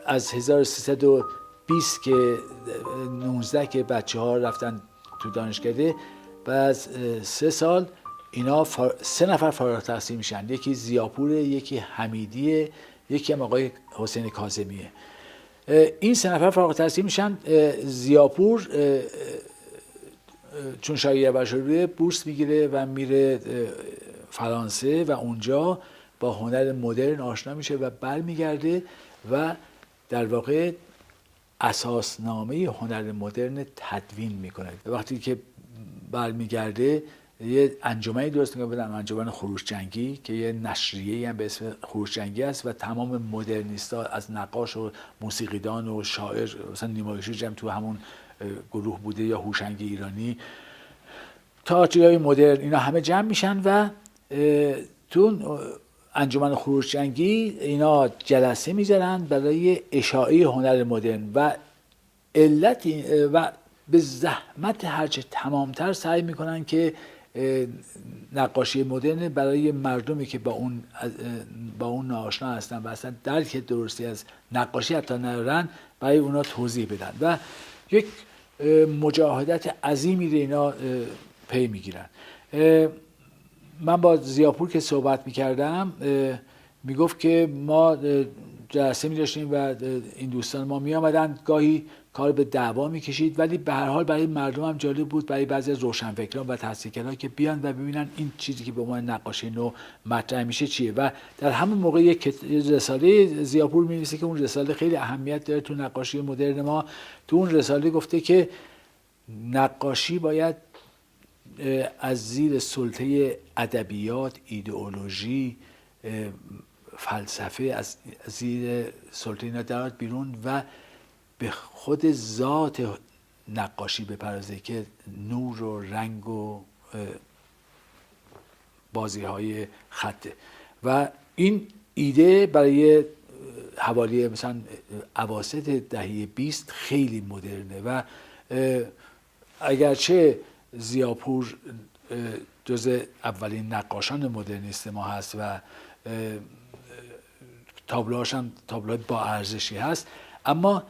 از 1320 که 19 که بچه‌ها رفتن تو دانشکده، بعد 3 سال اینا 3 نفر فارغ التحصیل میشن. یکی ضیاپوره، یکی حمیدیه، یکی هم آقای حسین کاظمیه. این 3 نفر فارغ التحصیل میشن. ضیاپور چون شایعه بشری بورس میگیره و میره فرانسه و اونجا با هنر مدرن آشنا میشه و برمیگرده و در واقع اساسنامه هنر مدرن تدوین میکنه. وقتی که برمیگرده یه انجمنی درست میکنه، انجمن خروش جنگی که یه نشریه‌ای هم به اسم خروش جنگی است و تمام مدرنیستا از نقاش و موسیقیدان و شاعر، مثلا نیمایشی جمع تو همون گروه بوده یا هوشنگ ایرانی، تئاترهای مدرن، اینا همه جمع میشن و تو انجمن خروش جنگی اینا جلسه میذارن برای اشاعه هنر مدرن و علت و به زحمت هرچه تمامتر سعی میکنن که نقاشی مدرن برای مردمی که با اون ناآشنا هستن و اصلا درک درستی از نقاشی حتی ندارن، برای اونا توضیح بدن و یک مجاهدت عظیمی رو اینا پی میگیرن. من با ضیاپور که صحبت میکردم میگفت که ما جلسه می‌داشتیم و این دوستان ما میآمدن، گاهی کار به دعوا میکشید، ولی به هر حال برای مردم هم جالب بود، برای بعضی از روشنفکران و تحصیلگران که بیان و ببینن این چیزی که به عنوان نقاشی نو مطرح میشه چیه. و در همون موقع یک رساله ضیاپور می‌نویسه که اون رساله خیلی اهمیت داره تو نقاشی مدرن ما. تو اون رساله گفته که نقاشی باید از زیر سلطه ادبیات، ایدئولوژی، فلسفه، از زیر سلطه اینا درآید بیرون و به خود ذات نقاشی بپردازه که نور و رنگ و بازی‌های خطه. و این ایده برای حوالی مثلا اواسط دهه 20 خیلی مدرنه و اگرچه ضیاپور جز اولین نقاشان مدرنیست ما هست و تابلوهاش هم تابلوهای با ارزشی هست، اما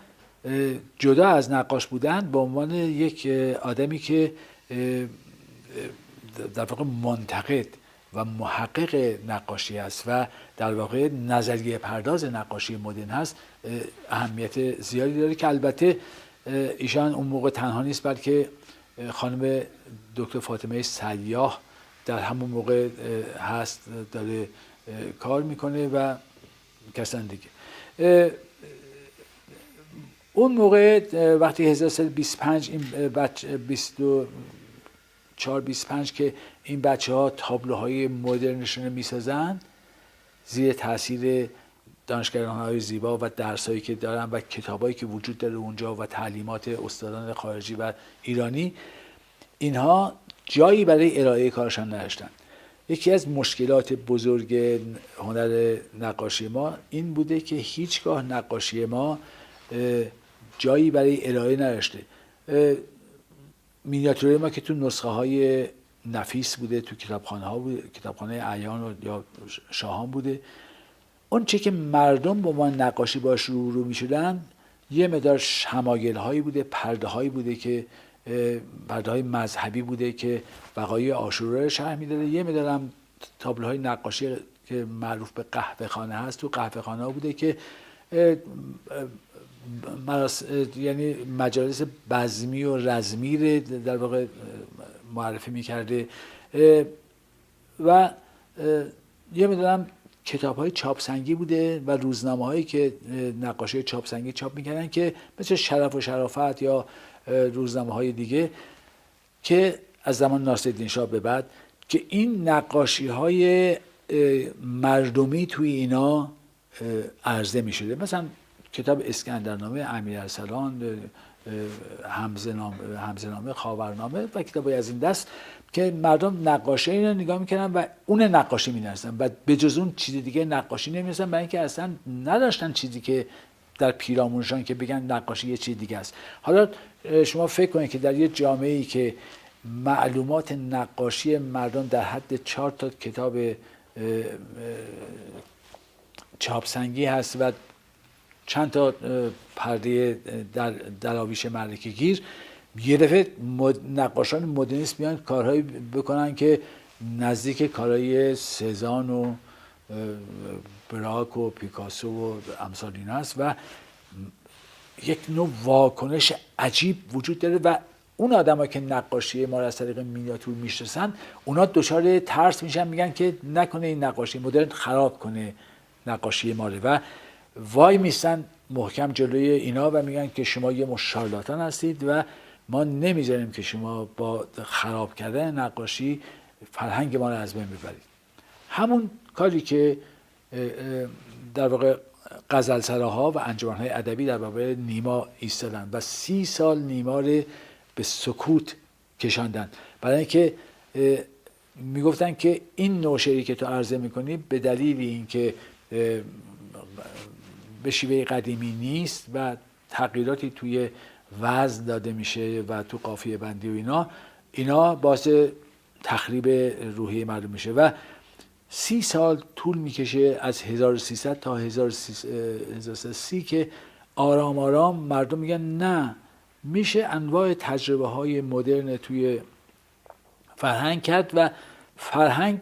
جدا از نقاش بودن به عنوان یک آدمی که در واقع منتقد و محقق نقاشی است و در واقع نظریه پرداز نقاشی مدرن هست، اهمیت زیادی داره که البته ایشان اون موقع تنها نیست، بلکه خانم دکتر فاطمه سیاح در همون موقع هست، داره کار میکنه و کسان دیگه. اون موقع وقتی 1325 این بچه 24-25 که این بچه‌ها تابلوهای مدرنشون رو میسازن زیر تاثیر دانشگاه‌های زیبا و درسایی که دارن و کتابایی که وجود داره اونجا و تعلیمات استادان خارجی و ایرانی، اینها جایی برای ارائه کارشان نداشتن. یکی از مشکلات بزرگ هنر نقاشی ما این بوده که هیچگاه نقاشی ما جایی برای ارائه نداشته. مینیاتوری ما که تو نسخه های نفیس بوده، تو کتابخانه ها بوده، کتابخانه اعیان یا شاهان بوده. اون چه که مردم با ما نقاشی باش رو میشدن یه مقدار شمایل هایی بوده، پرده هایی بوده که پرده های مذهبی بوده که وقایع عاشورا رو شرح میداده. یه مقدار هم تابلوهای نقاشی که معروف به قهوه خانه هست تو قهوه خانه ها بوده که یعنی مجالس بزمی و رزمی رو در واقع معرفی میکرده و یه مقدارم کتاب‌های چاپسنگی بوده و روزنامه‌هایی که نقاشی چاپسنگی چاپ می‌کردن که مثل شرف و شرافت یا روزنامه‌های دیگه که از زمان ناصرالدین شاه به بعد، که این نقاشی‌های مردمی توی اینا عرضه می‌شده. مثلا کتاب اسکندرنامه امیرارسلان، همزنامه، خاورنامه و کتابای از این دست که مردم نقاشی اینو نگاه میکردن و اون نقاشی مینوشتن و به جز اون چیز دیگه نقاشی نمی‌نوشتن، برای اینکه اصلا نداشتن چیزی که در پیرامونشان که بگن نقاشی یه چیز دیگه است. حالا شما فکر کنید که در یه جامعه‌ای که معلومات نقاشی مردم در حد 4 تا کتاب چاپسنگی هست و چند تا پرده در دراویش ملکه گیر، یه دفعه نقاشان مدرنیست میان کارهایی بکنن که نزدیک کارهای سزان و براک و پیکاسو و امثال این است و یک نوع واکنش عجیب وجود داره و اون آدم‌ها که نقاشی ما را از طریق مینیاتور میشناسن اونا دچار ترس میشن، میگن که نکنه این نقاشی مدرن خراب کنه نقاشی ما رو و وای میستن محکم جلوی اینا و میگن که شما یه شارلاتان هستید و ما نمیذاریم که شما با خراب کردن نقاشی فرهنگ ما رو از بین ببرید. همون کاری که در واقع غزلسراها و انجمن‌های ادبی در باب نیما ایستادن و 30 سال نیما رو به سکوت کشاندن، برای اینکه میگفتن که این نوع شعری که تو عرضه میکنی به دلیل اینکه به شیوه قدیمی نیست و تغییراتی توی وزن داده میشه و تو قافیه بندی و اینا باعث تخریب روحیه مردم میشه و 30 سال طول میکشه از 1300 تا 1330 که آرام آرام مردم میگن نه، میشه انواع تجربه های مدرن توی فرهنگ کرد و فرهنگ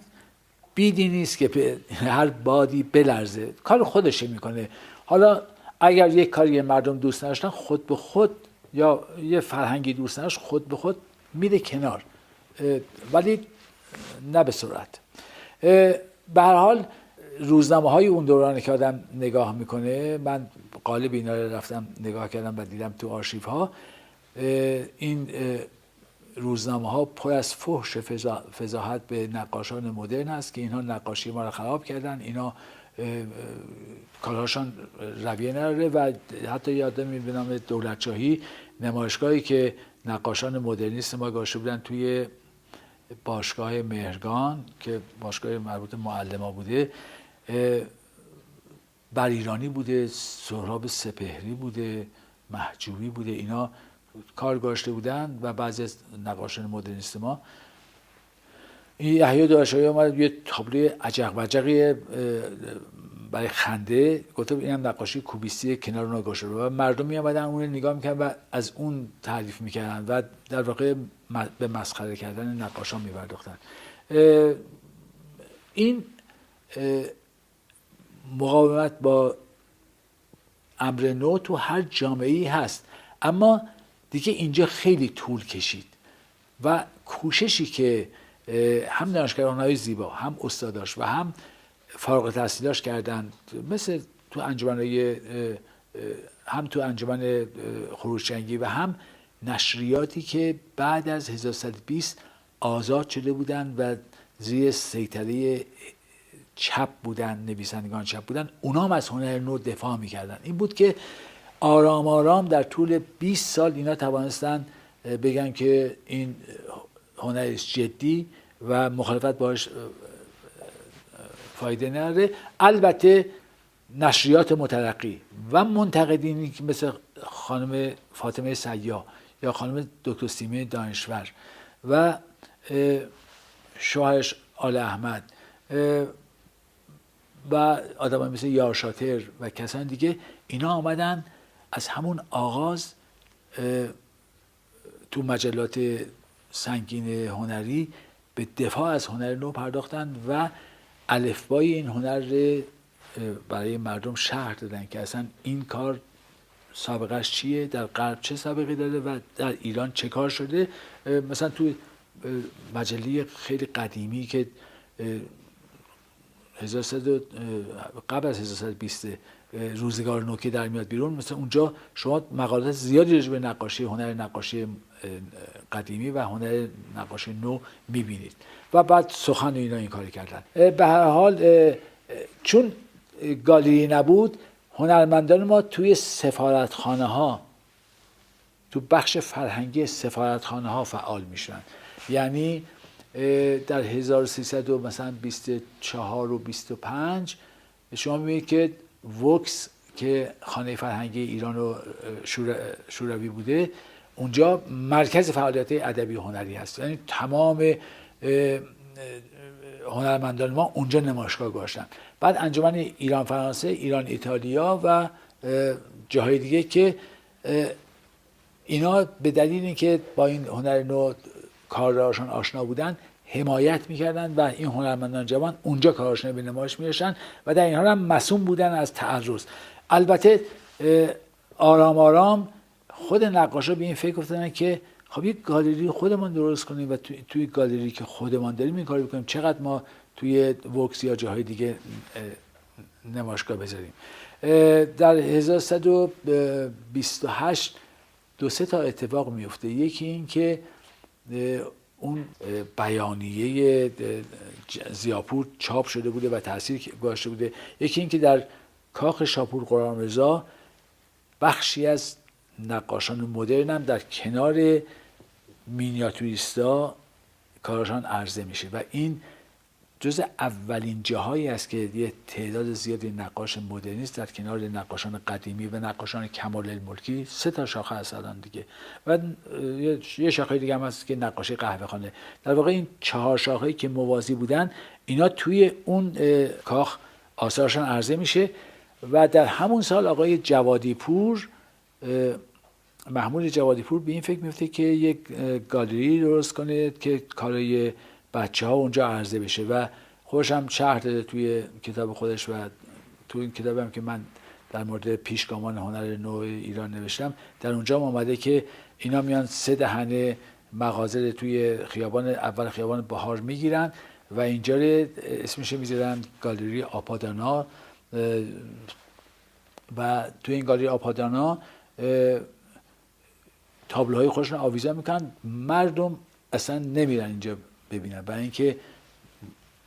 بیدی نیست که هر بادی بلرزه، کار خودشه میکنه. حالا اگر یک کاری مردم دوست نداشتن خود به خود یا یه فرهنگی دوست نداشت خود به خود میره کنار، ولی نه به سرعت. به هر حال روزنامه های اون دورانی که آدم نگاه میکنه، من قالب اینا رو رفتم نگاه کردم و دیدم تو آرشیف ها، این روزنامه ها پر از فحش فضاحت به نقاشان مدرن هست که اینها نقاشی ما رو خراب کردن، اینا کارهاشان رویه نداره و حتی یادم به نام دولتشاهی نمایشگاهی که نقاشان مدرنیست ما گذاشته بودن توی باشگاه مهرگان که باشگاه مربوط معلما بوده، بر ایرانی بوده، سهراب سپهری بوده، محجوبی بوده، اینا کار گذاشته بودن و بعضی از نقاشان مدرنیست ما. این یحیی داداشاهی اومد یه تابلوی عجق وجقی برای خنده گفته اینم نقاشی کوبیستی کنار اون گذاشته و مردم می اومدن اون رو نگاه میکردن و از اون تعریف میکردن و در واقع به مسخره کردن نقاشان میپرداختن. این مقاومت با امر نو تو هر جامعه‌ای هست، اما دیگه اینجا خیلی طول کشید و کوششی که هم دانشگاه‌های زیبا، هم استاداش و هم فارغ التحصیلاش کردن، مثل تو انجمن‌های هم تو انجمن خروشجنگی و هم نشریاتی که بعد از 1120 آزاد شده بودن و زیر سیطره چپ بودن، نویسندگان چپ بودن، اونا هم از هنر نو دفاع میکردن. این بود که آرام آرام در طول 20 سال اینا توانستن بگن که این هنر جدی و مخالفت باش فایده نداره. البته نشریات مترقی و منتقدینی که مثل خانم فاطمه سیاح یا خانم دکتر سیمه دانشور و شوهرش آل احمد و آدمای مثل یار شاطر و کسان دیگه، اینا آمدن از همون آغاز تو مجلات سنگین هنری به دفاع از هنر نو پرداختن و الفبای این هنر رو برای مردم شرح دادن که اصلا این کار سابقهش چیه، در غرب چه سابقه داره و در ایران چه کار شده. مثلا تو مجله خیلی قدیمی که قبل از 1120 روزگار نو که در میاد بیرون، مثلا اونجا شما مقالات زیادی راجع به نقاشی، هنر نقاشی قدیمی و هنر نقاشی نو میبینید و بعد سخن اینا این کاری کردن. به هر حال چون گالری نبود، هنرمندان ما توی سفارتخانه ها تو بخش فرهنگی سفارتخانه ها فعال میشن. یعنی در 1324 و 25 شما میبینید که وکس که خانه فرهنگی ایران و شوروی بوده، اونجا مرکز فعالیت ادبی و هنری هست. یعنی تمام هنرمندان ما اونجا نمایشگاه گذاشتن. بعد انجمن ایران فرانسه، ایران ایتالیا و جاهای دیگه که اینا به دلیل اینکه با این هنر نو کاراشون آشنا بودن حمایت میکردن و این هنرمندان جوان اونجا کاراشون به نمایش می‌ذاشتن و در این حال هم معصوم بودن از تعرض. البته آرام آرام خود نقاشا به این فکر افتادن که خب یک گالری خودمان درست کنیم و توی گالری که خودمان داریم این کارو بکنیم، چقدر ما توی وکس یا جاهای دیگه نمایشگاه بذاریم. در 1128 دو سه تا اتفاق میفته. یکی این که اون بیانیه ضیاپور چاپ شده بوده و تاثیر گذاشته بوده. یکی این که در کاخ شاپور قرآنرضا بخشی از نقاشان مدرن هم در کنار مینیاتوریستا کارشان عرضه میشه و این جز اولین جاهایی است که یه تعداد زیادی نقاش مدرنیست در کنار نقاشان قدیمی و نقاشان کمال الملکی، 3 تا شاخه هست الان دیگه و یه شاخه دیگه هم هست که نقاشی قهوه خانه. در واقع این 4 شاخه‌ای که موازی بودن اینا توی اون کاخ آثارشان عرضه میشه و در همون سال آقای جوادی پور، محمود جوادی پور به این فکر میفته که یک گالری درست کنه که کارای بچه‌ها اونجا عرضه بشه و خودش هم شرح داده توی کتاب خودش و توی این کتابی هم که من در مورد پیشگامان هنر نو ایران نوشتم، در اونجا آمده که اینا میان 3 دهنه مغازه توی خیابان اول خیابان بهار میگیرن و اینجا اسمش میذارن گالری آپادانا و توی این گالری آپادانا تابلوهای خودشون آویزان میکنن. مردم اصلا نمیرن اینجا ببینن برای اینکه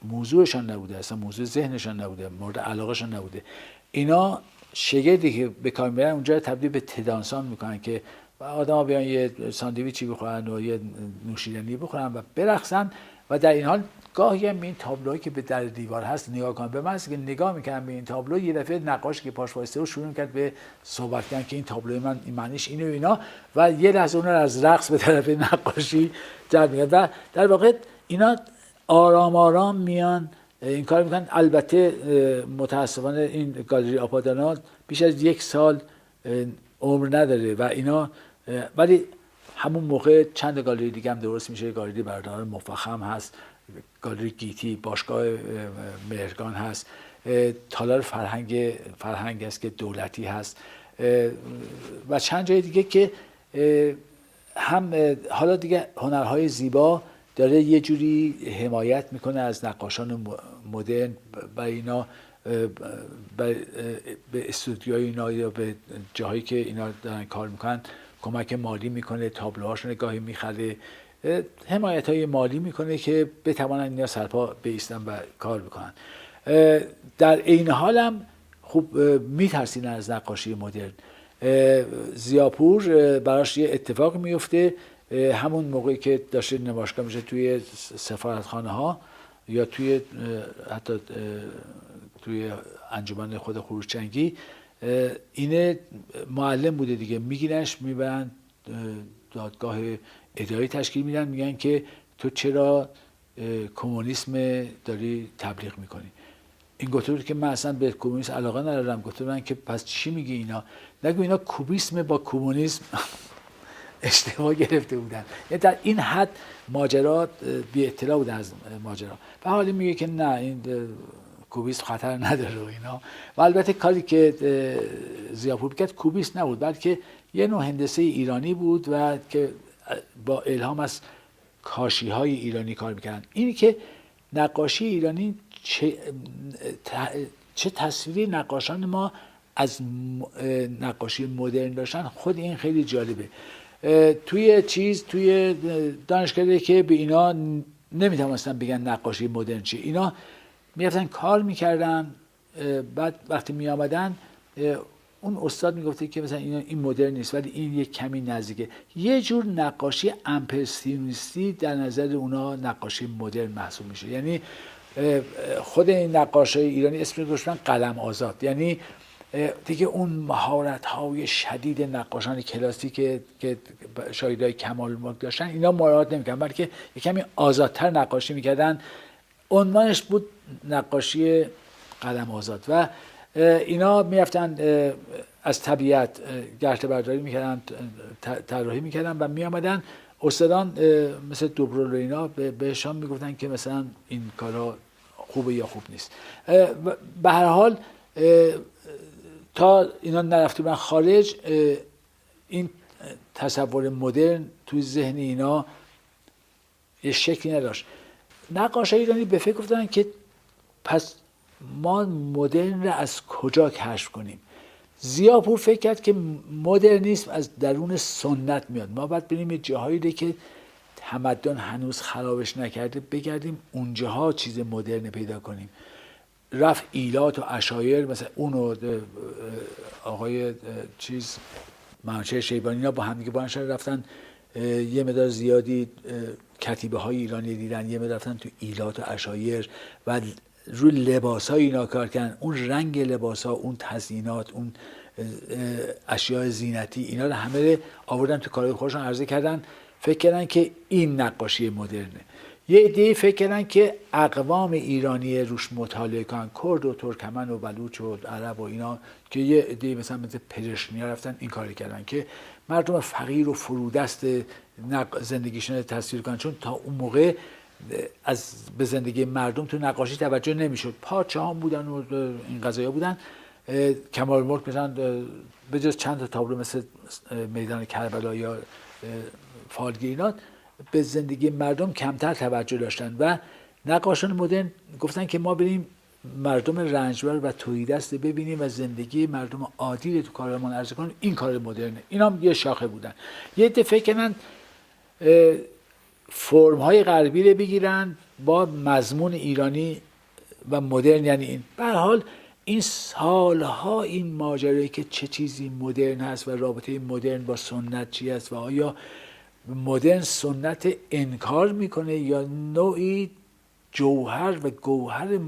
موضوعشان نبوده، اصلا موضوع ذهنشان نبوده، مورد علاقهشان نبوده. اینا شگردی که به کار میبرن اونجا تبدیل به تدانسان میکنن که آدم‌ها بیان یه ساندویچی بخورن و یه نوشیدنی بخورن و برقصن و در این حال گاهی هم این تابلوهایی که به در دیوار هست نگاه کنن. به من که نگاه میکنم به این تابلو، یه دفعه نقاش که پاش وایسته و شروع کرد به صحبت کردن که این تابلوی من این معنیش اینه و اینا و یه لحظه اون رو از رقص به طرف نقاشی جلب می‌کنه و در واقع اینا آرام آرام میان این کار میکنن. البته متاسفانه این گالری آپادانا بیش از 1 سال عمر نداره و اینا، ولی همون موقع چند گالری دیگه هم درست میشه. گالری بردار مفخم هست، گالری گیتی، باشگاه مهرگان هست، تالار فرهنگ است که دولتی هست و چند جای دیگه که هم حالا دیگه هنرهای زیبا داره یه جوری حمایت میکنه از نقاشان مدرن و اینا به استودیوهای اینا یا به جاهایی که اینا دارن کار میکنن کمک مالی میکنه، تابلوهاشون گاهی میخره، حمایت های مالی میکنه که بتوانن اینا سرپا بایستن و کار بکنن. در این حال هم خوب میترسین از نقاشی مدرن. ضیاپور براش یه اتفاق میفته همون موقعی که داشته نمایشگاه میشه توی سفارتخانه ها یا توی حتی توی انجمن خود خروشچنگی، اینه معلم بوده دیگه، میگیرنش میبرن دادگاه اداری تشکیل میدن، میگن که تو چرا کمونیسم داری تبلیغ میکنی؟ این گفته بود که من اصلا به کمونیسم علاقه ندارم. گفته بودن که پس چی میگی اینا؟ نگو اینا کوبیسم با کمونیسم اشتباه گرفته بودن. یعنی در این حد ماجرا بی اطلاع بودن از ماجرا و حالی میگه که نه این کوبیسم خطر نداره و اینا. و البته کاری که ضیاپور کرد کوبیسم نبود، بلکه یه نوع هندسه ایرانی بود و که با الهام از کاشی های ایرانی کار میکردن. اینی که نقاشی ایرانی چه تصویری نقاشان ما از نقاشی مدرن داشتن، خود این خیلی جالبه. توی دانشکده که به اینا نمیتونستن بگن نقاشی مدرن چی، اینا میرفتن کار میکردن، بعد وقتی میامدن اون استاد میگفته که مثلا این مدرن نیست ولی این یک کمی نزدیکه. یه جور نقاشی امپرسیونیستی در نظر اونا نقاشی مدرن محسوب میشه. یعنی خود این نقاشای ایرانی اسم رو گذاشتن قلم آزاد، یعنی دیگه اون مهارت‌های شدید نقاشان کلاسیک که شاگردای کمال الملک داشتن اینا مراعات نمی‌کردن، بلکه یک کمی آزادتر نقاشی می‌کردن. عنوانش بود نقاشی قلم آزاد و اینا میرفتن از طبیعت گرته برداری میکردن، طراحی میکردن و میامدن استادان مثل دوبرول و اینا بهشان میگفتن که مثلا این کارا خوبه یا خوب نیست. به هر حال تا اینا نرفته بودن خارج این تصور مدرن توی ذهن اینا یه شکلی نداشت. نقاشای ایرانی به فکر گفتن که پس ما مدرن را از کجا کشف کنیم. ضیاءپور فکر کرد که مدرنیسم از درون سنت میاد، ما باید بریم یه جاهایی که تمدن هنوز خرابش نکرده بگردیم اونجاها چیز مدرن پیدا کنیم. رفت ایلات و عشایر، مثلا اونو آقای منوچهر شیبانی ها با هم دیگه بانشان رفتن یه مقدار زیادی کتیبه های ایرانی دیدن، یه مقدار رفتن تو ایلات و عشایر و روی لباس های اینا کار کردن. اون رنگ لباس ها، اون تزیینات، اون اشیاء زینتی، اینا رو همه آوردن تو کارهای خودشون عرضه کردن. فکر کردن که این نقاشی مدرنه. یه عده‌ای فکر کردن که اقوام ایرانی روش مطالعه کنن، کرد و ترکمن و بلوچ و عرب و اینا، که یه عده‌ای مثلا مثل پرشنیا رفتن این کاری کردن که مردم فقیر و فرودست زندگیشون رو تصویر کنن، چون تا اون موقع به زندگی مردم تو نقاشی توجه نمیشد. پادشاهان بودن و این قضایا بودن. کمال الملک مثلا به جز چند تا تابلو مثل میدان کربلا یا فالگیرینات به زندگی مردم کمتر توجه داشتن و نقاشان مدرن گفتن که ما بریم مردم رنجبر و تهیدست ببینیم و زندگی مردم عادی رو تو کارمان عرضه کنیم. این کار مدرنه. اینا هم یه شاخه بودن. یه عده فکر کردن فرم‌های غربی رو بگیرن با مضمون ایرانی و مدرن، یعنی این. به هر حال این سالها این ماجرایی که چه چیزی مدرن هست و رابطه مدرن با سنت چی است و آیا مدرن سنت انکار میکنه یا نوعی جوهر و گوهر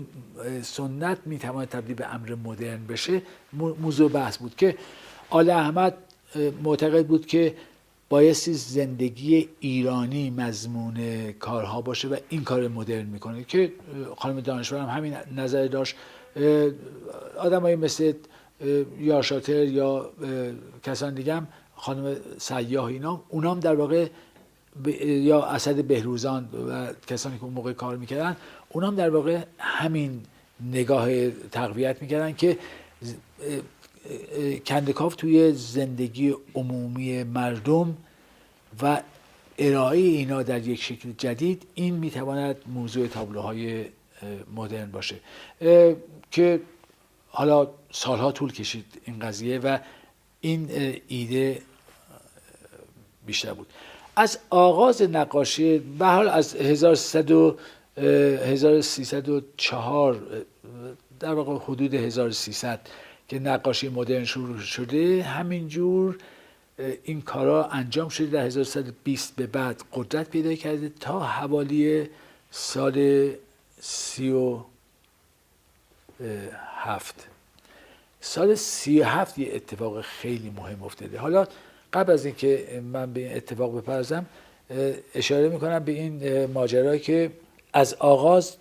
سنت میتواند تبدیل به امر مدرن بشه، موضوع بحث بود که آل احمد معتقد بود که بایستی زندگی ایرانی مضمون کارها باشه و این کار مدرن میکنه، که خانم دانشور هم همین نظر داشت. آدمایی مثل یا شاتر یا کسان دیگه هم، خانم سیاح اینا، اونا هم در واقع یا اسد بهروزان و کسانی که اون موقع کار میکردن، اونا هم در واقع همین نگاه تقویت میکردن که کندکاو توی زندگی عمومی مردم و ارائه اینا در یک شکل جدید، این میتواند موضوع تابلوهای مدرن باشه که حالا سالها طول کشید این قضیه و این ایده بیشتر بود. از آغاز نقاشی به حال از 1304 در واقع حدود 1300 که نقاشی مدرن شروع شده، همینجور این کارا انجام شده. در 1120 به بعد قدرت پیدا کرده تا حوالی سال 37. سال 37 یه اتفاق خیلی مهم افتاده. حالا قبل از اینکه من به این اتفاق بپردازم اشاره میکنم به این ماجرا که از آغاز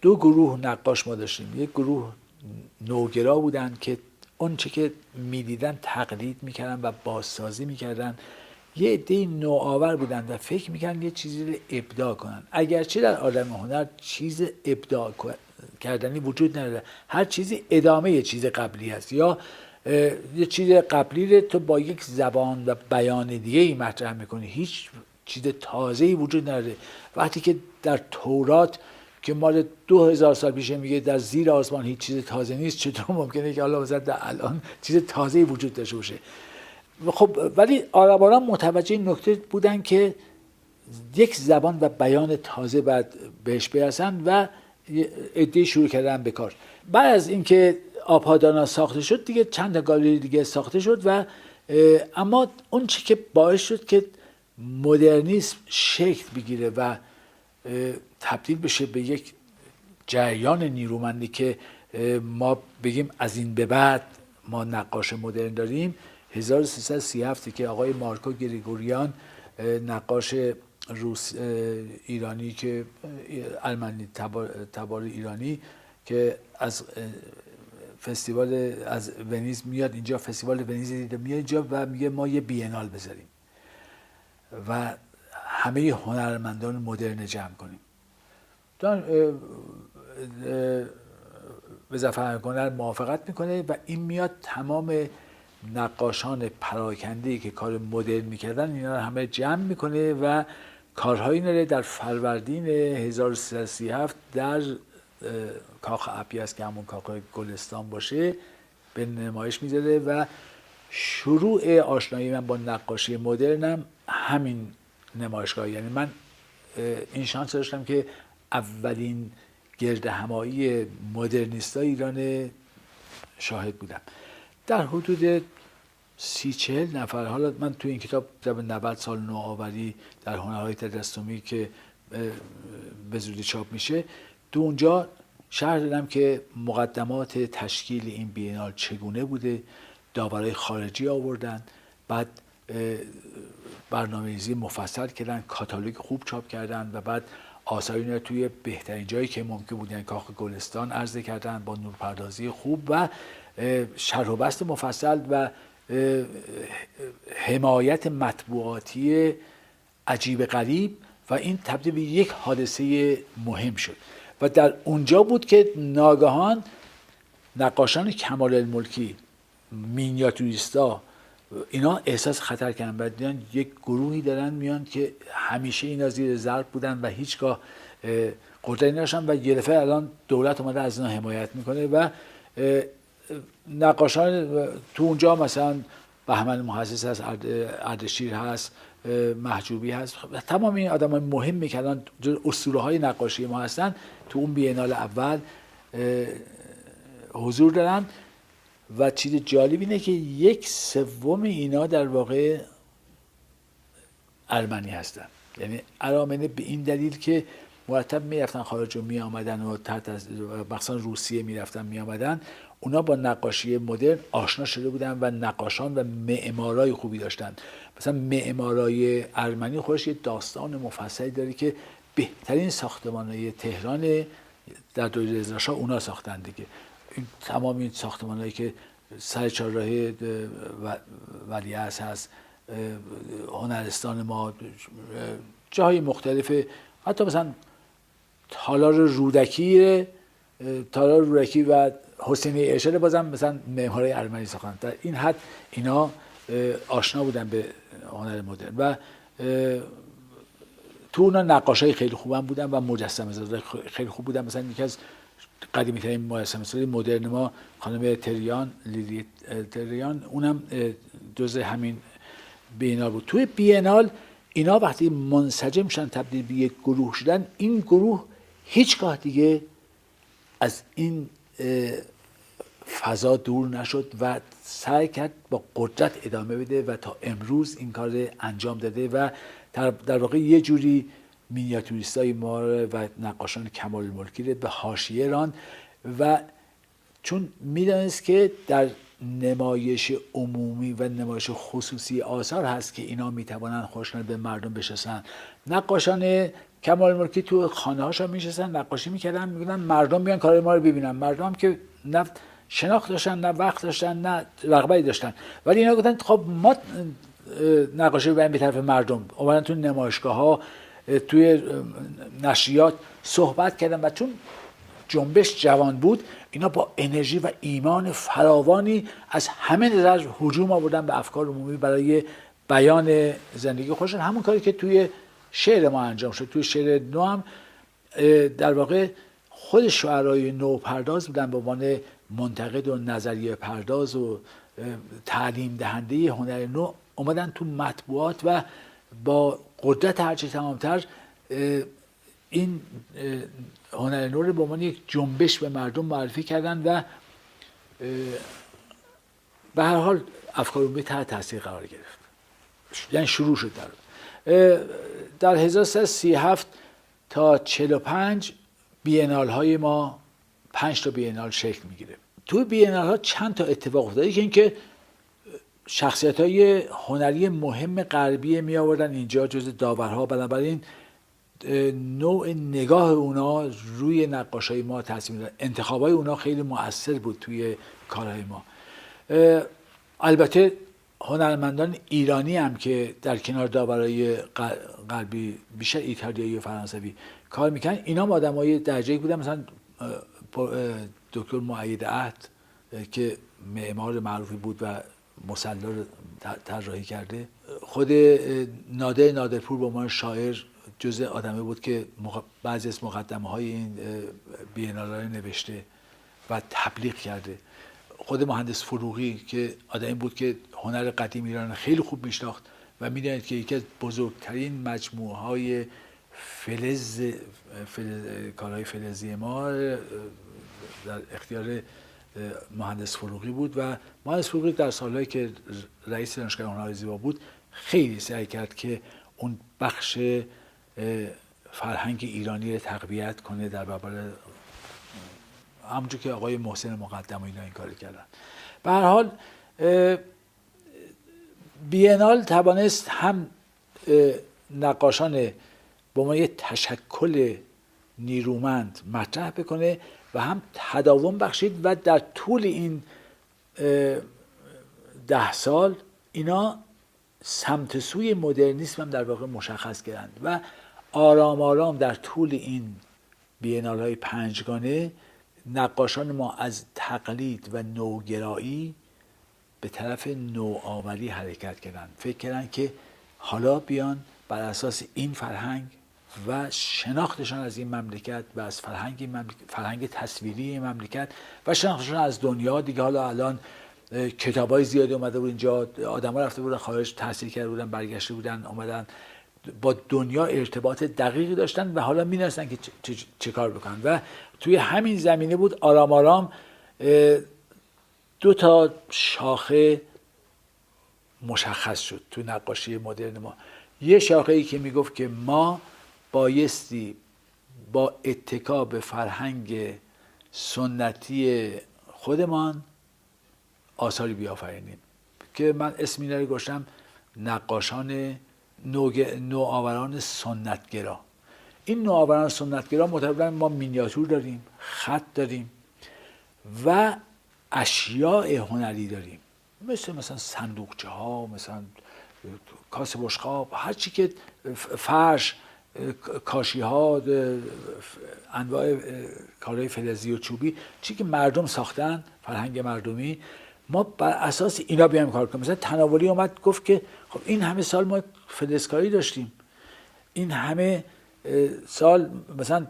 دو گروه نقاش ما داشتیم. یک گروه نوگرا بودن که اون چه که میدیدن تقلید میکردن و بازسازی میکردن. یه عده نوآور بودن و فکر میکردن یه چیزی رو ابداع کنن. اگرچه در عالم هنر چیز ابداع کردنی وجود نداره، هر چیزی ادامه یه چیز قبلی هست، یا یه چیز قبلی رو تو با یک زبان و بیان دیگه ای مطرح میکنی، هیچ چیز تازه‌ای وجود نداره. وقتی که در تورات که مال 2000 سال پیشه میگه در زیر آسمان هیچ چیز تازه نیست، چطور ممکنه که حالا مثلا در الان چیز تازه‌ای وجود داشته باشه؟ خب ولی عربان متوجه نکته بودن که یک زبان و بیان تازه باید بهش برسن و عده‌ای شروع کردن به کار. بعد از اینکه آپادانا ساخته شد دیگه چند تا گالری دیگه ساخته شد و اما اون چی که باعث شد که مدرنیسم شکل بگیره و تبدیل بشه به یک جریان نیرومندی که ما بگیم از این به بعد ما نقاش مدرن داریم، 1337 که آقای مارکو گریگوریان نقاش روس ایرانی که المانی تبار ایرانی که از فستیوال از ونیز میاد اینجا، فستیوال ونیز میاد اینجا و میگه ما یه بینال بذاریم و همه هنرمندان مدرن جمع کنیم. وزارت فرهنگ و هنر موافقت میکنه و این میاد تمام نقاشان پراکنده‌ای که کار مدرن میکردن اینا رو همه جمع میکنه و کارهایی نره در فروردین 1337 در کاخ ابیض که همون کاخ گلستان باشه به نمایش میذاره و شروع آشنایی من با نقاشی مدرنم همین نمایشگاه. یعنی من این شانس داشتم که اولین گرد همایی مدرنیستای ایران شاهد بودم. در حدود 30-40 نفر، حالا من تو این کتاب در 90 سال نوآوری در هنرهای تجسمی که به زودی چاپ میشه، تو اونجا شرح دادم که مقدمات تشکیل این بینال چگونه بوده، داورای خارجی آوردن، بعد برنامه‌ریزی مفصل کردن، کاتالوگ خوب چاپ کردن و بعد آثاری رو توی بهترین جایی که ممکن بود، یعنی کاخ گلستان عرضه کردن با نورپردازی خوب و شرح و بسط مفصل و حمایت مطبوعاتی عجیب غریب و این تبدیل به یک حادثه مهم شد و در اونجا بود که ناگهان نقاشان کمال الملکی، مینیاتوریستا، اینا احساس خطر کردن و دیدن یک گروهی دارن میان که همیشه اینا زیر ضرب بودن و هیچگاه قدرتی نداشتن و یه دفعه الان دولت اومده از اینا حمایت میکنه و نقاشان تو اونجا مثلا بهمن محسس هست، اردشیر هست، محجوبی هست، تمام این آدمای مهمی که الان اسطوره‌های نقاشی ما هستن تو اون بینال اول حضور دارن و چیز جالب اینه که 1/3 اینا در واقع ارمنی هستن. یعنی ارامنه به این دلیل که مرتب میرفتن خارج و میآمدن و تحت از مثلا روسیه میرفتن میآمدن، اونا با نقاشی مدرن آشنا شده بودن و نقاشان و معمارای خوبی داشتن. مثلا معمارای ارمنی خودش یه داستان مفصلی داره که بهترین ساختمان‌های تهران در دوره رضا شاه اونا ساختن دیگه. این تمام این ساختمان‌هایی که سر چهارراه ولیعصر هست، هنرستان ما، جاهای مختلف، حتی مثلا تالار رودکی و حسینی ارشاد بازم مثلا معمارای ارمنی ساختن. در این حد اینا آشنا بودن به هنر مدرن و تو اونا نقاشای خیلی خوبم بودن و مجسمه‌سازای خیلی خوب بودن. مثلا یکی از قدیمی‌ترین مجسمه‌سازای مدرن ما خانم تریان، لیلی تریان، اونم جزء همین بینال بود. توی بینال اینا وقتی منسجم شدن تبدیل به یک گروه شدن، این گروه هیچگاه دیگه از این فضا دور نشد و سعی کرد با قدرت ادامه بده و تا امروز این کار انجام داده و در واقع یه جوری مینیاتوریستای ما و نقاشان کمال الملکی رو به حاشیه راند و چون میدانست که در نمایش عمومی و نمایش خصوصی آثار هست که اینا میتوانن خوشنال به مردم بشناسن. نقاشان کمال الملکی تو خانه هاشون میشستن نقاشی میکردن، میگن مردم بیان کار ما رو ببینن. مردم هم که نه شناخت داشتن، نه وقت داشتن، نه رغبتی داشتن، ولی اینا گفتن خب ما نقاشی ببریم به طرف مردم. اومدن تو نمایشگاه ها، توی نشریات صحبت کردن و چون جنبش جوان بود، اینا با انرژی و ایمان فراوانی از همه نظر هجوم آوردن به افکار عمومی برای بیان زندگی خودشون. همون کاری که توی شعر ما انجام شد. توی شعر نو هم در واقع خود شعرهای نو پرداز بودن به عنوان منتقد و نظریه پرداز و تعلیم دهنده هنر نو، اومدن تو مطبوعات و با قدرت هرچه تمامتر این هنر نو رو به عنوان یک جنبش به مردم معرفی کردن و به هر حال افکار عمومی تحت تاثیر قرار گرفت، یعنی شروع شد. در 1337 تا 45 بینال های ما 5 تا بینال شکل میگیره. توی بینال ها چند تا اتفاق افتاده که اینکه شخصیت های هنری مهم غربی می آوردن اینجا جز داورها، بنابراین نوع نگاه اونا روی نقاشای ما تاثیر می‌ذاره. انتخابای اونا خیلی مؤثر بود توی کارهای ما. البته هنرمندان ایرانی هم که در کنار داورای غربی بیشتر ایتالیایی و فرانسوی کار میکنن، اینا هم آدمای درجه‌ای بودن. مثلا دکتر مؤید عهد که معمار معروفی بود و مصلی رو طراحی کرده، خود نادرپور به عنوان شاعر جزء آدمی بود که بعضی از مقدمه‌های این بینال‌ها نوشته و تبلیغ کرده. خود مهندس فروغی که آدمی بود که هنر قدیم ایران خیلی خوب میشناخت و میدونید که یکی از بزرگترین مجموعه‌های کارهای فلزی ما در اختیار مهندس فروغی بود و مهندس فروغی در سالهایی که رئیس دانشگاه هنر زیبا بود خیلی سعی کرد که اون بخش فرهنگ ایرانی رو تقویت کنه در برابر همونجور که آقای محسن مقدم و اینا این کار کردن. به هر حال بینال توانست هم نقاشان با ما یه تشکل نیرومند مطرح بکنه و هم تداوم بخشید و در طول این 10 سال اینا سمت سوی مدرنیسم هم در واقع مشخص کردند و آرام آرام در طول این بینال‌های 5گانه نقاشان ما از تقلید و نوگرایی به طرف نوآوری حرکت کردند. فکر کردند که حالا بیان بر اساس این فرهنگ و شناختشان از این مملکت و از فرهنگ تصویری این مملکت و شناختشان از دنیا دیگه. حالا الان کتابای زیادی اومده بود اینجا، آدم‌ها رفته بودن خارج تحصیل کرده بودن، برگشته بودن، اومدن با دنیا ارتباط دقیقی داشتن و حالا می‌دونستن که چه کار بکنن و توی همین زمینه بود آرام آرام 2 تا شاخه مشخص شد تو نقاشی مدرن ما. یه شاخه‌ای که میگفت که ما بایستی با اتکا به فرهنگ سنتی خودمان آثاری بیافرینیم که من اسم اینا رو گذاشتم نقاشان نوآوران سنتگرا. این نوآوران سنتگرا معتبرن ما مینیاتور داریم، خط داریم و اشیاء هنری داریم، مثلا صندوقچه ها، مثلا کاسه بشقاب، هر چی که فرش، کاشی ها، انواع کارهای فلزی و چوبی، چی که مردم ساختن، فرهنگ مردمی، ما بر اساس اینا بیایم کار کنیم. مثلا تناولی اومد گفت که خب این همه سال ما فلزکاری داشتیم، این همه سال مثلا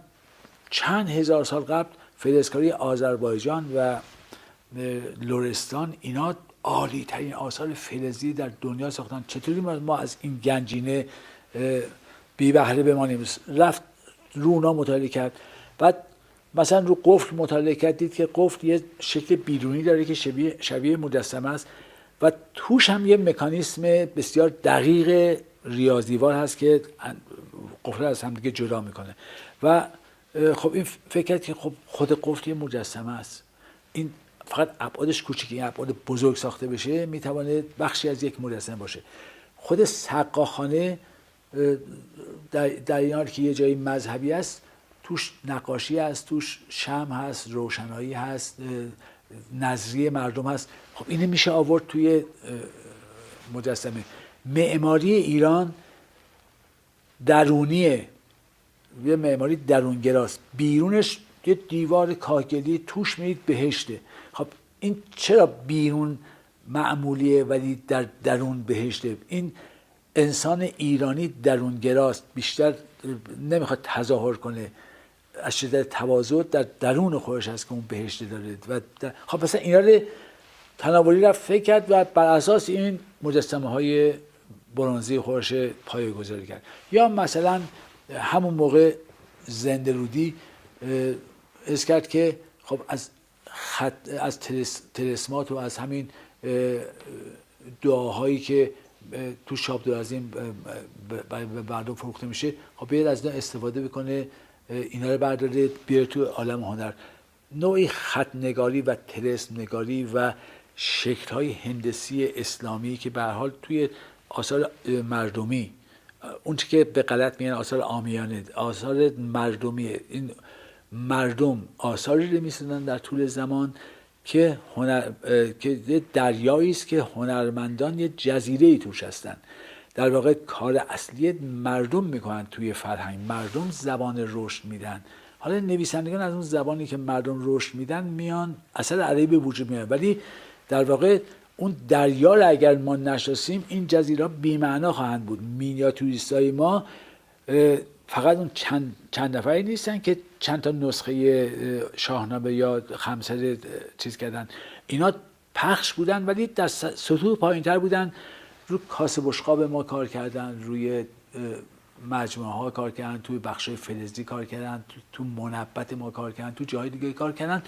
چند هزار سال قبل فلزکاری آذربایجان و لرستان اینا عالی ترین آثار فلزی در دنیا ساختن، چطوری ما از این گنجینه بی بهره بمانیم؟ رفت رو اونا مطالعه کرد، بعد مثلا رو قفل مطالعه کرد، دید که قفل یه شکل بیرونی داره که شبیه مجسمه است و توش هم یه مکانیسم بسیار دقیق ریاضیوار هست که قفل از هم دیگه جدا میکنه و خب این فکر کرد که خب خود قفل یه مجسمه است، این فقط ابعادش کوچیکه، این ابعاد بزرگ ساخته بشه میتونه بخشی از یک مجسمه باشه. خود سقاخانه در این حال که یه جایی مذهبی است، توش نقاشی هست، توش شمع هست، روشنایی هست، نظریه مردم هست. خب اینه میشه آورد توی مجسمه. معماری ایران درونیه، یه معماری درونگراست، بیرونش یه دیوار کاهگلی، توش میرید بهشته. خب این چرا بیرون معمولیه ولی در درون بهشته؟ این انسان ایرانی درونگراست، بیشتر نمیخواد تظاهر کنه، از شدت تواضع در درون خودش هست که اون بهشت داره. و خب مثلا اینا رو تناولی رفت فکر کرد و بر اساس این مجسمه های برنزی خودش پایه‌گذاری کرد. یا مثلا همون موقع زنده رودی حس کرد که خب از از طلسمات و از همین دعاهایی که تو شاب عظیم به مردم فروخته میشه، خب بیاد از اینا استفاده بکنه، اینا رو برداره بیاره تو عالم هنر. نوعی خط نگاری و طلسم نگاری و شکل‌های هندسی اسلامی که به هر حال توی آثار مردمی، اون چی که به غلط میگن آثار عامیانه، آثار مردمی، این مردم آثاری رو می‌سازن در طول زمان که که دریایی است که هنرمندان یه جزیره‌ای توش هستن. در واقع کار اصلی مردم میکنن توی فرهنگ، مردم زبان رشد میدن. حالا نویسندگان از اون زبانی که مردم رشد میدن میان اثر عربی به وجود میاد، ولی در واقع اون دریا رو اگر ما نشناسیم این جزیره بی‌معنا خواهند بود. مینیاتوریستای ما فقط اون چند نفری نیستن که چند تا نسخه شاهنامه یا خمسه چیز کردن، اینا پخش بودن ولی در سطوح پایین‌تر بودن. روی کاسه بشقاب ما کار کردن، روی مجموعه ها کار کردن، توی بخشای فلزی کار کردن، تو منبت ما کار کردن، تو جای دیگه کار کردن.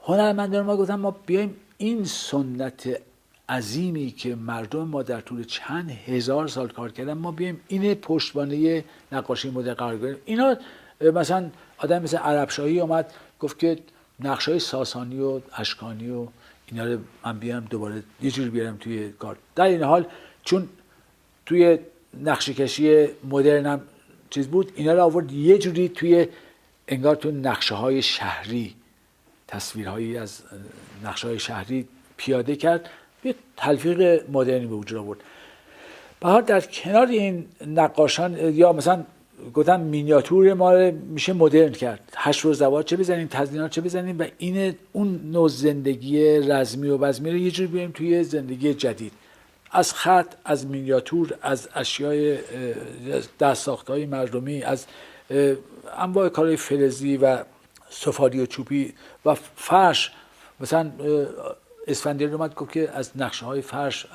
هنرمندان ما گفتن ما بیایم این سنت عظیمی که مردم ما در طول چند هزار سال کار کردن، ما بیایم این پشتوانه نقاشی مدرن قرار بدیم. اینا مثلا آدم مثل عربشاهی اومد گفت که نقشای ساسانی و اشکانی و اینا رو من بیارم دوباره یه جوری بیارم توی کار. در این حال چون توی نقشه کشی مدرن هم چیز بود، اینا رو آورد یه جوری توی انگار تو نقشه های شهری، تصویرهایی از نقشه های شهری پیاده کرد، یه تلفیق مدرنی به وجود آورد. بعد در کنار این نقاشان یا مثلا گفتم مینیاتور ما رو میشه مدرن کرد، حشر و زواد چه بزنیم، تزیینات چه بزنیم و این اون نوع زندگی رزمی و بزمی رو یه جوری بیاریم توی زندگی جدید. از خط، از مینیاتور، از اشیای دستساخت‌های مردمی، از انواع کارهای فلزی و سفالی و چوبی و فرش. مثلا اسفندیاری اومد گفت که از نقشه‌های فرش،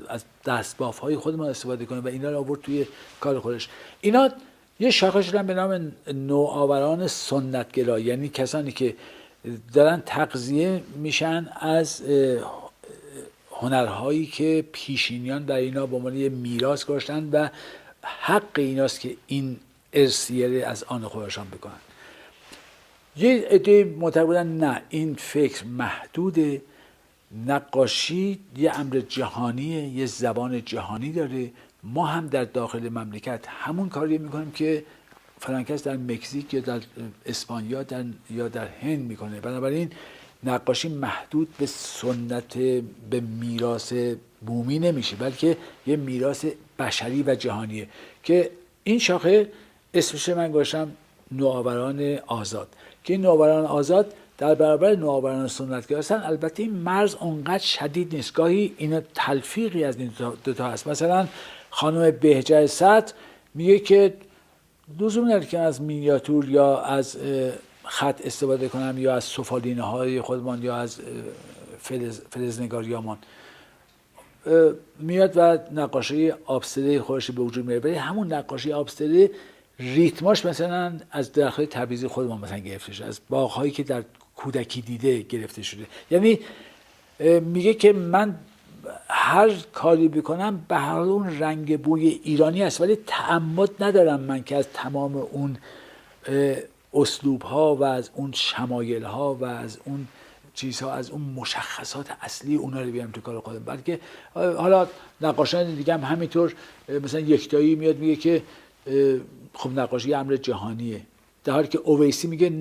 از دستباف‌های خودمان استفاده کنه و اینا رو آورد توی کار خودش. اینا یه شاخه شدن به نام نوآوران سنت‌گرا، یعنی کسانی که دارن تغذیه میشن از هنرهایی که پیشینیان در اینا به عنوان میراث گذاشتن و حق ایناست که این ارثیه از آن خودشان بکنن. یه عده معتقد بودن نه، این فکر محدوده، نقاشی یه امر جهانیه، یه زبان جهانی داره، ما هم در داخل مملکت همون کاری میکنیم که فلان کس در مکزیک یا در اسپانیا یا در هند میکنه. بنابراین نقاشی محدود به سنت، به میراث بومی نمیشه، بلکه یه میراث بشری و جهانیه که این شاخه اسمش من گذاشتم نوآوران آزاد، که این نوآوران آزاد در برابر نوآوران سنت‌گرا هستن. البته این مرز اونقدر شدید نیست، گاهی اینا تلفیقی از این دوتا هست. مثلا خانم بهجت صدر میگه که لزوم نداره که از مینیاتور یا از خط استفاده کنم یا از سفالینه های خودمان یا از فلزنگاریامان. میاد و نقاشی آبستری خودش به وجود میاره، ولی همون نقاشی آبستری ریتماش مثلا از درخت‌های تبریزی خودمان مثلا گرفته شده، از باغ‌هایی که در کودکی دیده گرفته شده. یعنی میگه که من هر کاری بکنم به هر اون رنگ بوی ایرانی است، ولی تعمد ندارم من که از تمام اون اسلوب‌ها و از اون شمایل‌ها و از اون چیزها، از اون مشخصات اصلی اونا رو بیارم تو کار خودم. بلکه حالا نقاشان دیگه هم همینطور، مثلا یکتایی میاد میگه که خب نقاشی امر جهانیه، در حالی که اویسی میگه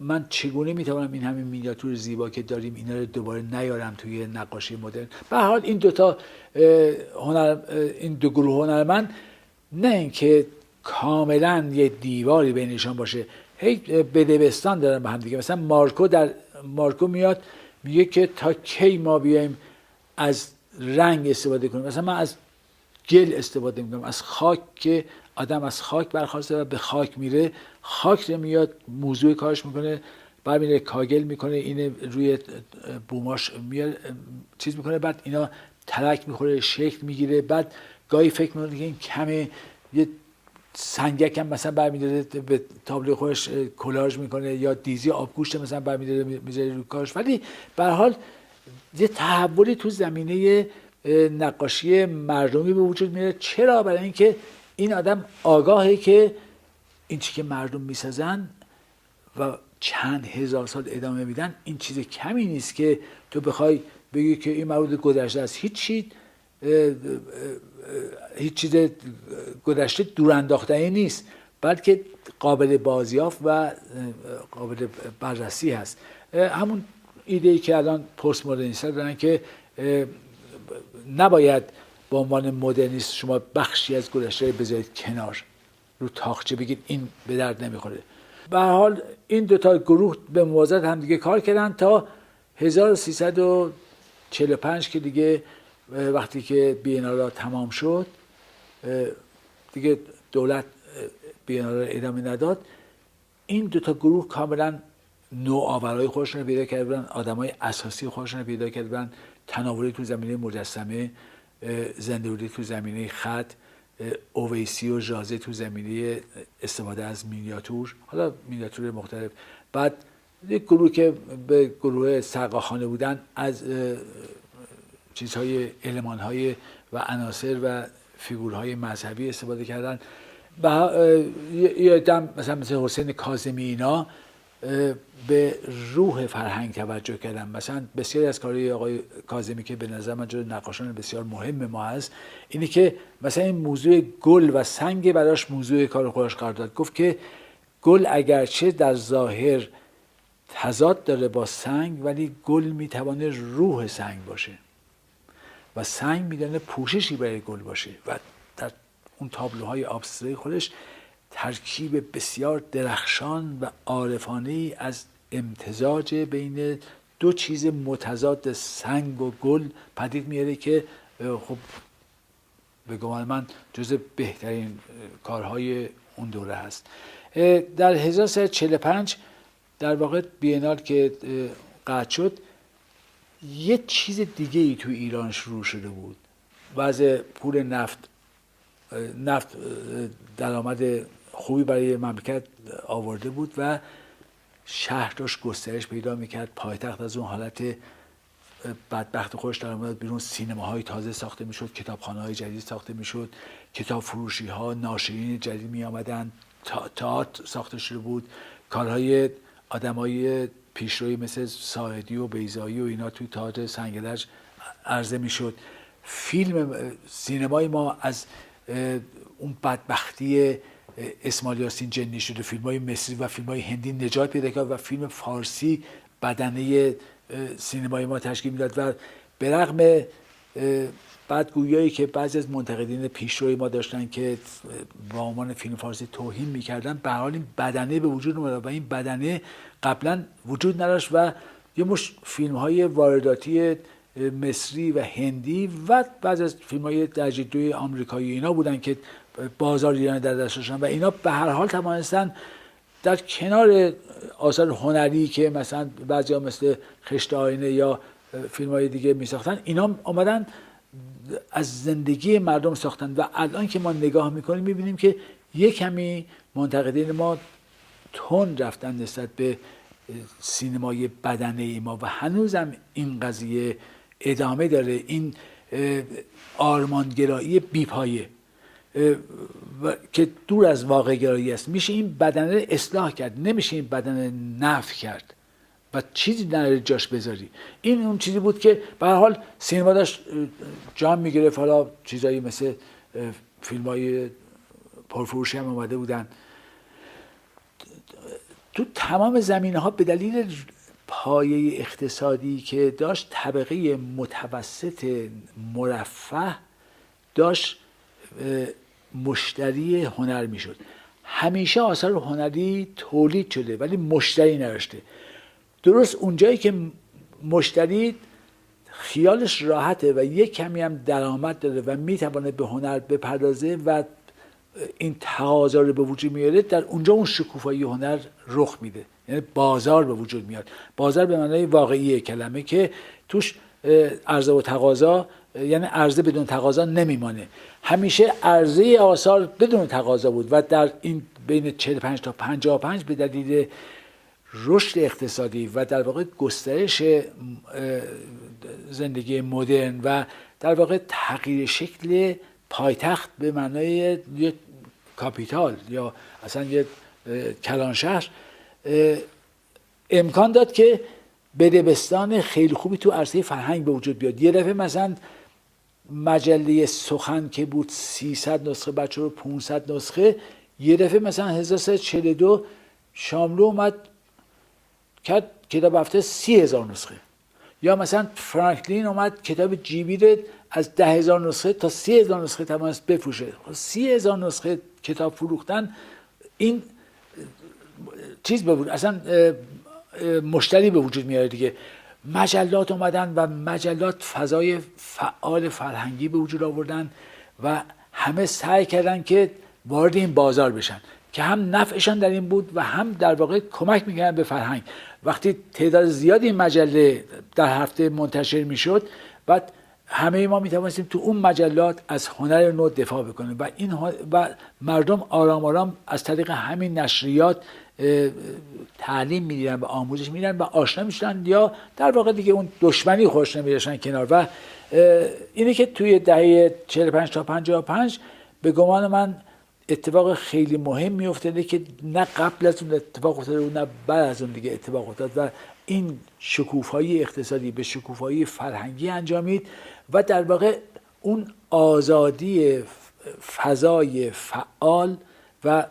من چگونه میتوانم این همین مینیاتور زیبا که داریم اینا رو دوباره نیارم توی نقاشی مدرن. به هر حال این این دو گروه هنرمند نه اینکه کاملا یه دیواری بینشان باشه، هی بدبستان دارن به هم دیگه. مثلا مارکو میاد میگه که تا کی ما بیایم از رنگ استفاده کنیم، مثلا من از گل استفاده میکنم، از خاک، که آدم از خاک برخواسته و به خاک میره، خاک رو میاد موضوع کارش میکنه، بعد میره کاگل میکنه، این روی بوماش میاد چیز میکنه، بعد اینا ترک میخوره، شکل میگیره، بعد گاهی فکر میکنه که این کمه، یه سنگک هم مثلا برمی‌داره به تابلو خودش کلاژ میکنه، یا دیزی آبگوشت مثلا برمی‌داره میذاره رو کارش. ولی به هر حال یه تحولی تو زمینه نقاشی مردمی به وجود میاد. چرا؟ برای اینکه این آدم آگاهه که این چی که مردم میسازن و چند هزار سال ادامه میدن این چیز کمی نیست که تو بخوای بگی که این مربوط گذشته است. هیچ چیز گذشته دور انداختنی نیست، بلکه قابل بازیافت و قابل بررسی هست. همون ایده‌ای که الان پست مدرنیست‌ها دارن که نباید به عنوان مدرنیست شما بخشی از گذشته بذارید کنار، رو تاقچه بگید این به درد نمیخوره. به هر حال این دو تا گروه به موازات هم دیگه کار کردن تا 1345 که دیگه وقتی که بینالا تمام شد دیگه دولت بینالا ادامه نداد. این دو تا گروه کاملا نوآورای خودشون رو پیدا کردن، آدمای اساسی خودشون رو پیدا کردن، تناوری تو زمینه مجسمه، زنده‌روی تو زمینه خط، اویسی و ژازه تو زمینه استفاده از مینیاتور، حالا مینیاتور مختلف. بعد یک گروه که به گروه سقاخانه بودن از چیزهای المانهای و عناصر و فیگورهای مذهبی استفاده کردن. یه دم مثل حسین کاظمی اینا به روح فرهنگ توجه کردن. مثلا بسیاری از کارهای آقای کاظمی که به نظر من جزو نقاشان بسیار مهم ما هست، اینه که مثلا این موضوع گل و سنگ براش موضوع کار خودش قرار داد. گفت که گل اگرچه در ظاهر تضاد داره با سنگ، ولی گل میتونه روح سنگ باشه و سنگ میتونه پوششی برای گل باشه. و در اون تابلوهای ابسترای خودش ترکیب بسیار درخشان و عارفانه‌ای از امتزاج بین دو چیز متضاد سنگ و گل پدید میاره که خب به گمان من جز بهترین کارهای اون دوره هست. در 1345 در واقع بینال که قطع شد، یه چیز دیگه ای تو ایران شروع شده بود. وضع پول نفت درآمد خوبی برای مملکت آورده بود و شهر داشت گسترش پیدا میکرد. پایتخت از اون حالت بدبخت خودش در اومد بیرون. سینماهای تازه ساخته میشد، کتابخانه‌های جدید ساخته میشد، کتاب فروشی‌ها، ناشرین جدید می آمدن، تئاتر ساخته شده بود، کارهای آدمای پیشروی مثل ساعدی و بیضایی و اینا توی تئاتر سنگلج عرضه میشد. سینمای ما از اون بدبختی اسماعیل یاسین جنی شده، فیلم‌های مصری و فیلم‌های هندی نجات پیدا کرد و فیلم فارسی بدنه سینمای ما تشکیل میداد. و به رغم بدگویی که بعضی از منتقدین پیشروی ما داشتن که با عنوان فیلم فارسی توهین میکردن، به هر حال این بدنه به وجود اومد و این بدنه قبلا وجود نداشت و یه مش فیلم‌های وارداتی مصری و هندی و بعضی از فیلم‌های درجه دوی آمریکایی اینا بودن که بازار ایران در دست داشتن و اینا به هر حال توانستن در کنار آثار هنری که مثلا بعضیا مثل خشت آینه یا فیلم‌های دیگه می‌ساختن، اینا اومدن از زندگی مردم ساختن. و الان که ما نگاه می‌کنیم می‌بینیم که یک کمی منتقدین ما تند رفتن نسبت به سینمای بدنه ما و هنوزم این قضیه ادامه داره. این آرمانگرایی بیپایه که دور از واقع گرایی است. میشه این بدنه اصلاح کرد، نمیشه این بدنه نفی کرد و چیزی در جاش بذاری. این اون چیزی بود که به هر حال سینما داشت جام میگرفت. حالا چیزایی مثل فیلم‌های پرفروشی هم اومده بودن تو تمام زمینه‌ها. به دلیل پایه اقتصادی که داشت، طبقه متوسط مرفه داشت مشتری هنر میشد. همیشه آثار هنری تولید شده ولی مشتری نداشته. درست اونجایی که مشتری خیالش راحته و یک کمی هم درآمد داره و میتونه به هنر بپردازه و این تقاضا رو به وجود میاره، در اونجا اون شکوفایی هنر رخ میده. یعنی بازار به وجود میاد. بازار به معنای واقعی کلمه که توش عرضه و تقاضا یعنی عرضه بدون تقاضا نمیمانه. همیشه عرضه آثار بدون تقاضا بود و در این بین 45 تا 55 به دلیل رشد اقتصادی و در واقع گسترش زندگی مدرن و در واقع تغییر شکل پایتخت به معنای یک کاپیتال یا اصلا یک کلانشهر امکان داد که بدبستان خیلی خوبی تو عرصه فرهنگ به وجود بیاد. یه دفعه مثلا مجله سخن که بود 300 نسخه بچه رو 500 نسخه، یه دفعه مثلا 1342 شاملو اومد کرد کتاب هفته 30,000 نسخه. یا مثلا فرانکلین اومد کتاب جیبی رو از 10,000 نسخه تا 30,000 نسخه توانست بفروشه. 30,000 نسخه کتاب فروختن این چیز بود، اصلا مشتری به وجود میاره دیگه. مجلات اومدن و مجلات فضای فعال فرهنگی به وجود آوردن و همه سعی کردن که وارد این بازار بشن که هم نفعشان در این بود و هم در واقع کمک میکردن به فرهنگ. وقتی تعداد زیادی این مجله در هفته منتشر میشد، بعد همه ما میتوانستیم تو اون مجلات از هنر نو دفاع بکنیم و مردم آرام آرام از طریق همین نشریات تعلیم میدیدن و آموزش میدیدن و آشنا میشدن یا در واقع دیگه اون دشمنی خوش نمیداشتن کنار. و اینه که توی دهه 45 تا 55 به گمان من اتفاق خیلی مهم میافتاده که نه قبل از اون اتفاق افتاده و نه بعد از اون دیگه اتفاق افتاد و این شکوفایی اقتصادی به شکوفایی فرهنگی انجامید و در واقع اون آزادی فضای فعال و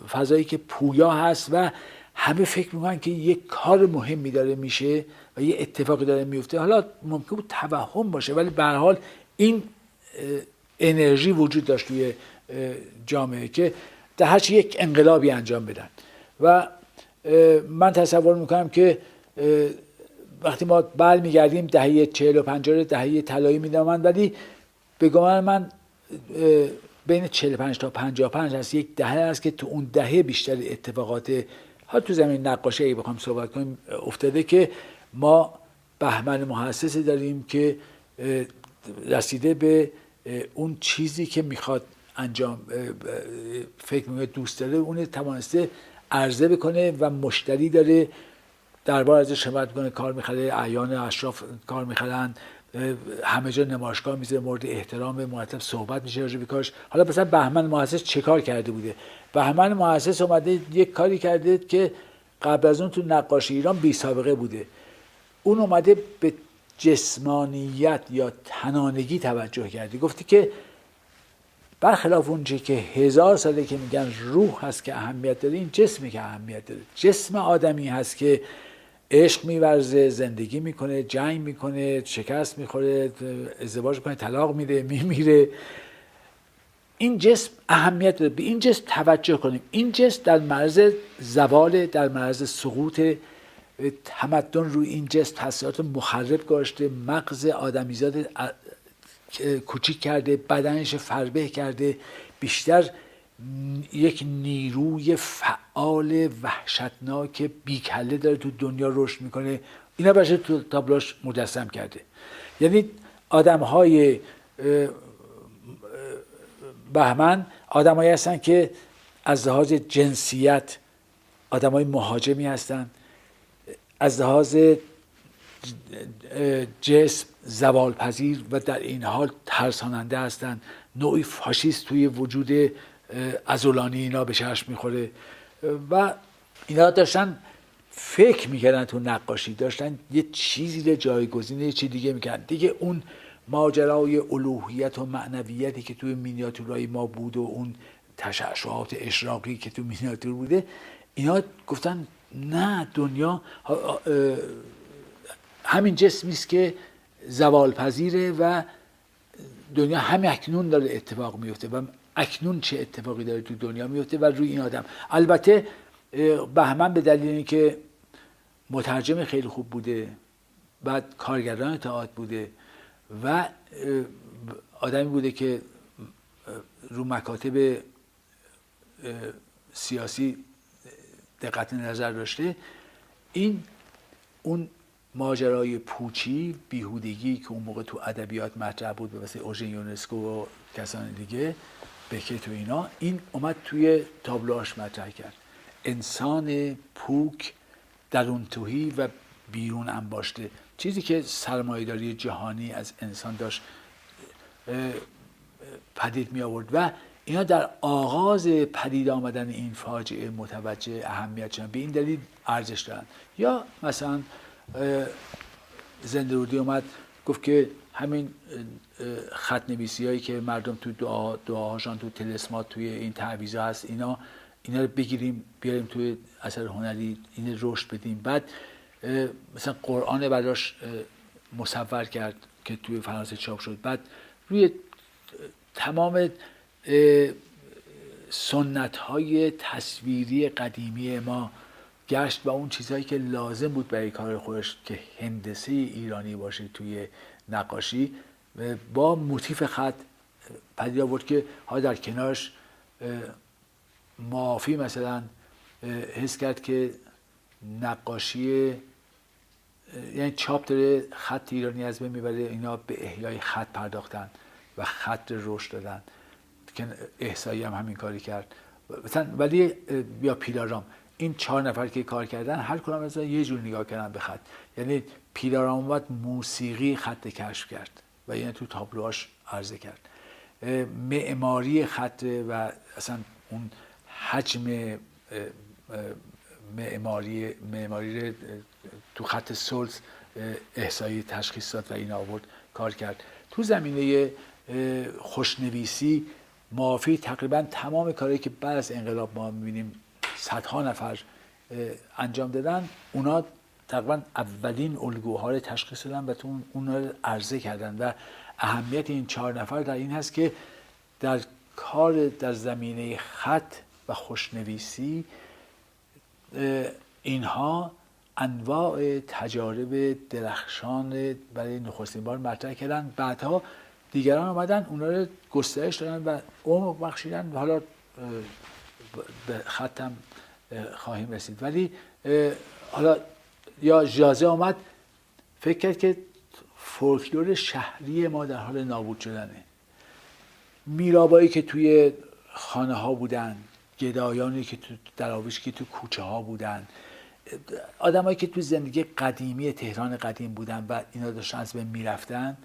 فضایی که پویا هست و همه فکر میکنن که یک کار مهمی داره میشه و یه اتفاقی داره میفته. حالا ممکن بود توهم باشه ولی به هر حال این انرژی وجود داشت توی جامعه که در هر چی یک انقلابی انجام بدن. و من تصور میکنم که وقتی ما برمیگردیم دهه 40 و 50 دهه طلایی میدونم، ولی به گمان من بین 45 تا 55 هست یک دهه است که تو اون دهه بیشتر اتفاقات ها تو زمین نقاشی اگه بخوام صحبت کنیم افتاده که ما بهمن محسس داریم که رسیده به اون چیزی که میخواد انجام فکر میکنه دوست داره اون توانسته عرضه بکنه و مشتری داره، دربار ازش حمایت کنه، کار میخره، اعیان اشراف کار میخرن، همه جا نمایشگاه میذاره، مورد احترام مرتب صحبت میشه راجع به کارش. حالا مثلا بهمن محسس چه کار کرده بوده؟ بهمن محسس اومده یک کاری کرده که قبل از اون تو نقاشی ایران بی سابقه بوده. اون اومده به جسمانیت یا تنانگی توجه کرده، گفتی که برخلاف اونچه که 1000 ساله که میگن روح هست که اهمیت داره، این جسمی که اهمیت داره. جسم آدمی هست که عشق میورزه، زندگی میکنه، جنگ میکنه، شکست میخوره، ازدواج میکنه، طلاق میده، میمیره. این جسم اهمیت داره، به این جسم توجه کنیم. این جسم در معرض زوال، در معرض سقوط. تمدن روی این جسم تاثیرات مخرب گذاشته، مغز آدمیزاد کوچیک کرده، بدنش فربه کرده، بیشتر یک نیروی فعال وحشتناک بیکله داره تو دنیا رشد میکنه. اینا باشه تو تابلوش مجسم کرده. یعنی آدم‌های بهمن آدمایی هستن که از لحاظ جنسیت آدمای مهاجمی هستن، از لحاظ جسم زوال پذیر و در این حال ترساننده هستن. نوعی فاشیست توی وجود عضلانی اینا به چشم میخوره و اینا داشتن فکر میکردن تو نقاشی، داشتن یه چیزی رو جایگزین یه چیز دیگه میکردن دیگه. اون ماجرای الوهیت و معنویتی که توی مینیاتورهای ما بود و اون تشعشعات اشراقی که تو مینیاتور بوده، اینا گفتن نه، دنیا همین جسمی است که زوال پذیره و دنیا همین اکنون داره اتفاق میفته و اکنون چه اتفاقی داره تو دنیا میفته و روی این آدم. البته بهمن به دلیل اینکه مترجم خیلی خوب بوده، بعد کارگردان تئاتر بوده و آدمی بوده که رو مکاتب سیاسی دقت نظر داشته، این اون ماجرای پوچی، بیهودگی که اون موقع تو ادبیات مطرح بود به واسه اوژن یونسکو و کسان دیگه، بکت و اینا، این اومد توی تابلوهاش مطرح کرد. انسان پوک، درون توهی و بیرون انباشته، چیزی که سرمایه‌داری جهانی از انسان داشت پدید می آورد و اینا در آغاز پدید آمدن این فاجعه متوجه اهمیت شدن، به این دلیل ارزش دارن. یا مثلا زنده‌رودی اومد گفت که همین خط نویسی هایی که مردم تو دعاهاشان تو طلسمات توی این تعویضا هست، اینا رو بگیریم بیاریم توی اثر هنری، این رشد بدیم. بعد مثلا قرآن براش مصور کرد که توی فرانسه چاپ شد. بعد روی تمام سنت های تصویری قدیمی ما گشت و اون چیزهایی که لازم بود برای کار خودش که هندسه ایرانی باشه توی نقاشی با موتیف خط پدید آورد که ها در کنارش معافی مثلا حس کرد که نقاشی یعنی چاپ داره خط ایرانی از بین میبره، اینا به احیای خط پرداختن و خط رشد دادن که احسایی هم همین کاری کرد مثلا. ولی یا پیلارام، این 4 نفر که کار کردن هر کدوم مثلا یه جور نگاه کردن به خط. یعنی پیلارام اومد موسیقی خط کشف کرد و یعنی تو تابلوهاش عرضه کرد. معماری خط و اصلا اون حجم معماری تو خط سلس احسایی تشخیص داد و این آورد کار کرد. تو زمینه خوشنویسی معافی تقریبا تمام کارهایی که بعد از انقلاب ما می‌بینیم صدها نفر انجام دادن، اونا تقریبا اولین الگوها رو تشخیص دادن و تو اونا رو عرضه کردن و اهمیت این 4 نفر در این هست که در کار در زمینه خط و خوشنویسی اینها انواع تجارب درخشان برای نخستین بار مطرح کردن. بعدها دیگران آمدن اونا رو گسترش دادن و عمق بخشیدن. حالا به ختم خواهیم رسید. ولی حالا یا ژازه آمد فکر کرد که فولکلور شهری ما در حال نابود شدنه. میرابایی که توی خانه ها بودن، گدایانی که تو دراویشی که تو کوچه ها بودن، آدمایی که تو زندگی قدیمی تهران قدیم بودن و اینا داشتن از بین میرفتن،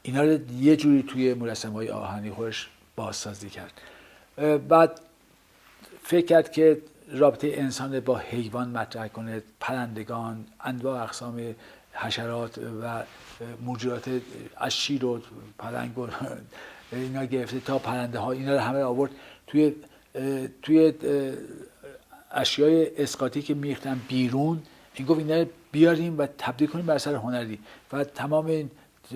اینا رو یه جوری توی مرسم‌های آهنی خودش بازسازی کرد. بعد فکر کرد که رابطه انسان با حیوان مطرح کنه، پرندگان، انواع اقسام حشرات و موجودات از شیر و پلنگ و اینا گرفته تا پرنده ها، اینا رو همه آورد توی اشیای اسقاطی که میختن بیرون. این گفت اینا رو بیاریم و تبدیل کنیم بر اثر هنری و تمام این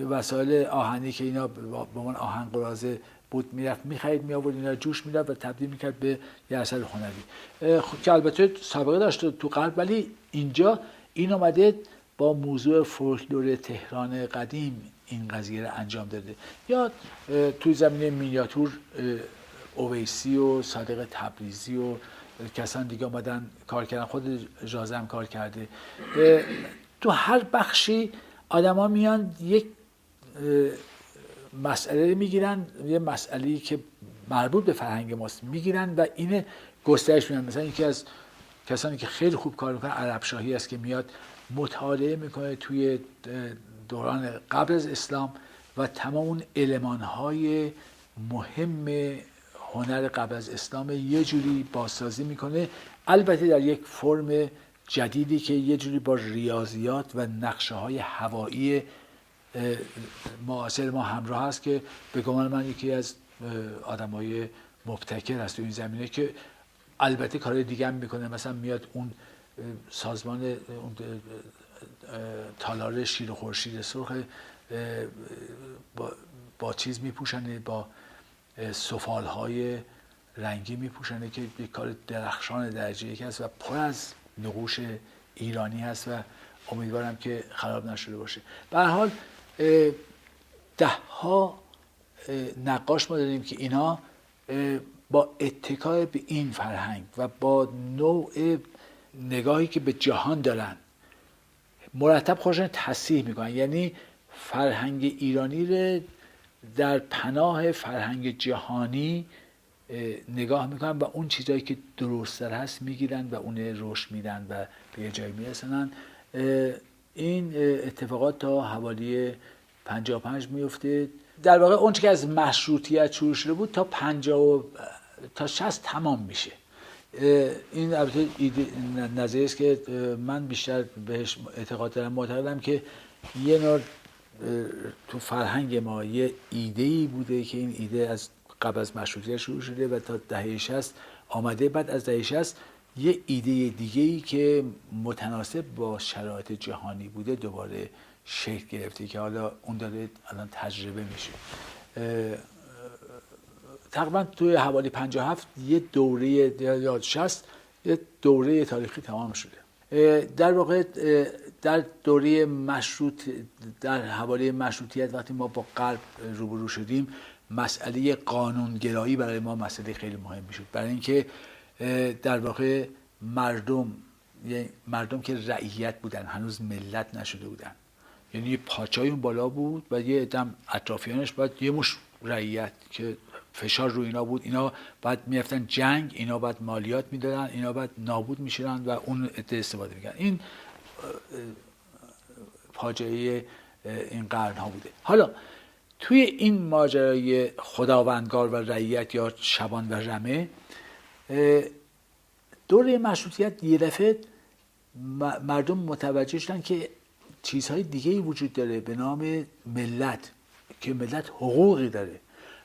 وسایل آهنی که اینا با من آهن قراضه بود میرفت میخرید می آورد، اینا رو جوش میداد و تبدیل میکرد به یه اثر هنری که البته سابقه داشته تو غرب. ولی اینجا این اومده با موضوع فولکلور تهران قدیم این قضیه رو انجام داده. یا توی زمینه مینیاتور اویسی و صادق تبریزی و کسان دیگه اومدن کار کردن، خود ژازه هم کار کرده. تو هر بخشی آدما میان یک مسئله میگیرن، یه مسئله‌ای که مربوط به فرهنگ ماست میگیرن و اینه گسترش میدن. مثلا یکی از کسانی که خیلی خوب کار میکنه عرب شاهی است که میاد مطالعه میکنه توی دوران قبل از اسلام و تمام اون المان‌های مهم هنر قبل از اسلام یه جوری بازسازی میکنه، البته در یک فرم جدیدی که یه جوری با ریاضیات و نقشه‌های هوایی معاصر ما همراه هست که به گمان من یکی از آدمای مبتکر هست تو این زمینه که البته کار دیگه هم میکنه. مثلا میاد اون سازمان اون تالار شیر و خورشید سرخ با چیز میپوشنه، با سفالهای رنگی میپوشنه که یک کار درخشان درجه یک هست و پر از نقوش ایرانی هست و امیدوارم که خراب نشده باشه. به هر حال 10 نقاش ما داریم که اینا با اتکای به این فرهنگ و با نوع نگاهی که به جهان دارن مرتب خودشون تصحیح میکنن، یعنی فرهنگ ایرانی رو در پناه فرهنگ جهانی نگاه میکنن و اون چیزایی که درست‌تر هست میگیرن و اون رشد میدن و به جایی میرسنن. این اتفاقات تا حوالی 55 میفته. در واقع اون که از مشروطیت شروع شده بود تا 50 تا 60 تمام میشه. این البته نظریه است که من بیشتر بهش اعتقاد دارم. معتقدم که یه نوع تو فرهنگ ما یه ایده‌ای بوده که این ایده از قبل از مشروطیت شروع شده و تا دهه 60 آمده. بعد از دهه 60 یه ایده دیگه‌ای که متناسب با شرایط جهانی بوده دوباره شکل گرفته که حالا اون داره الان تجربه میشه. تقریبا توی حوالی 57 یه دوره یا 60 یه دوره تاریخی تمام شده. در واقع در دوره در حوالی مشروطیت وقتی ما با غرب روبرو شدیم، مسئله قانونگرایی برای ما مسئله خیلی مهمی شد، برای اینکه در واقع مردم که رعیت بودن، هنوز ملت نشده بودن، یعنی پاچای اون بالا بود و یه عدم اطرافیانش باید یه مش رعیت که فشار روی اینا بود، اینا بعد میرفتن جنگ، اینا بعد مالیات میدادن، اینا بعد نابود میشدن و اون عده استفاده میکردن. این فاجعه این قرن ها بوده. حالا توی این ماجرای خداوندگار و رعیت یا شبان و رمه، دوره مشروطیت یه دفعه مردم متوجه شدن که چیزهای دیگه‌ای وجود داره به نام ملت، که ملت حقوقی داره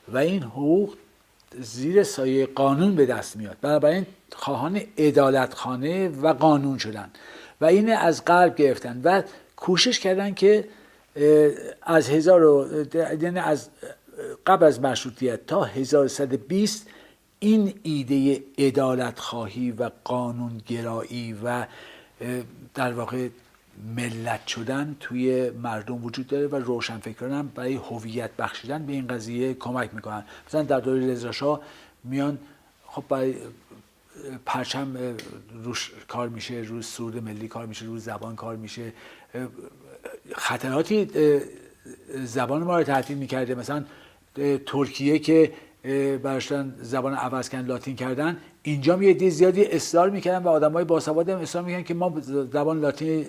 و این حقوق زیر سایه قانون به دست میاد. بنابراین خواهان عدالتخانه و قانون شدن و این از غرب گرفتن و کوشش کردن که از قبل از مشروطیت تا 1120 این ایده عدالتخواهی و قانونگرایی و در واقع ملت شدن توی مردم وجود داره و روشنفکران هم برای هویت بخشیدن به این قضیه کمک میکنن. مثلا در دوره رضا شاه میان خب برای پرچم روش کار میشه، روی سرود ملی کار میشه، روی زبان کار میشه. خطراتی زبان ما رو تعطیل میکرده، مثلا ترکیه که براشتن زبان عوض کردن، لاتین کردن، اینجا یه عده زیادی اصرار میکردن و آدمای باسواد هم اصرار میکردن که ما زبان لاتین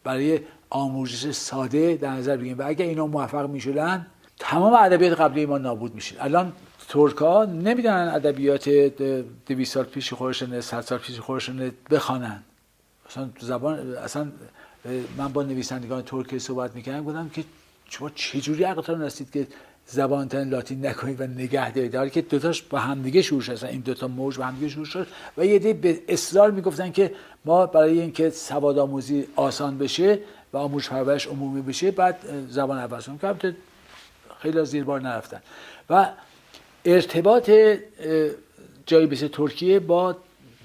برای آموزش ساده در نظر بگیریم و اگر اینا موفق میشدن تمام ادبیات قبلی ما نابود میشه. الان ترک‌ها نمیدونن ادبیات 200 سال پیش خودشون، 100 سال پیش خودشون بخوانن. مثلا زبان اصلا من با نویسندگان ترکی صحبت میکردم، گفتم که شما چجوری عقلتون رسید که زبانتون لاتین نکنید و نگه دارید، در حالی که دوتاش با همدیگه شروع شد، این دوتا موج با همدیگه شروع شد و یه عده به اصرار میگفتن که ما برای اینکه سواد آموزی آسان بشه و آموزش پرورش عمومی بشه بعد زبان عوض کنیم، که خیلی از زیر بار نرفتن. و ارتباط جایی مثل ترکیه با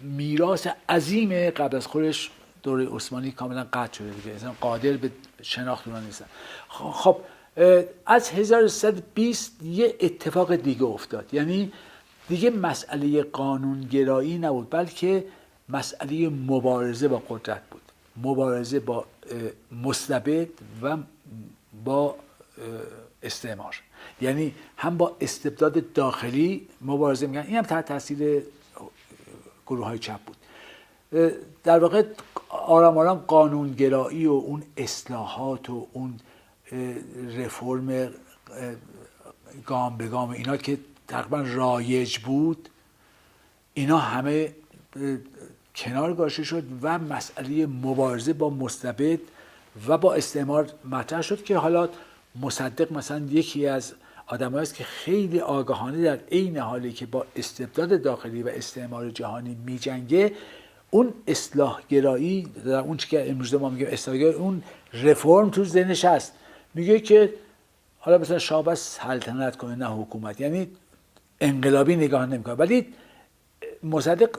میراث عظیم قبل از خودش دوره عثمانی کاملا قطع شده دیگه، اصلا قادر به شناخت اونها نیستن. خب از 1120 یه اتفاق دیگه افتاد، یعنی دیگه مسئله قانونگرایی نبود، بلکه مسئله مبارزه با قدرت بود، مبارزه با مستبد و با استعمار. یعنی هم با استبداد داخلی مبارزه میکنن، این هم تحت تاثیر گروه های چپ بود. در واقع آرام آرام قانونگرایی و اون اصلاحات و اون رفرم گام به گام اینا که تقریبا رایج بود، اینا همه کنار گذاشته شد و مسئله مبارزه با مستبد و با استعمار مطرح شد که حالا مصدق مثلا یکی از آدمایی است که خیلی آگاهانه در عین حالی که با استبداد داخلی و استعمار جهانی میجنگه، اون اصلاح گرایی، در اون چیزی که امروز ما میگیم اصلاح گرایی، اون رفرم تو ذهنش هست. میگه که حالا مثلا شاه بس سلطنت کنه نه حکومت، یعنی انقلابی نگاه نمیکنه. ولی مصدق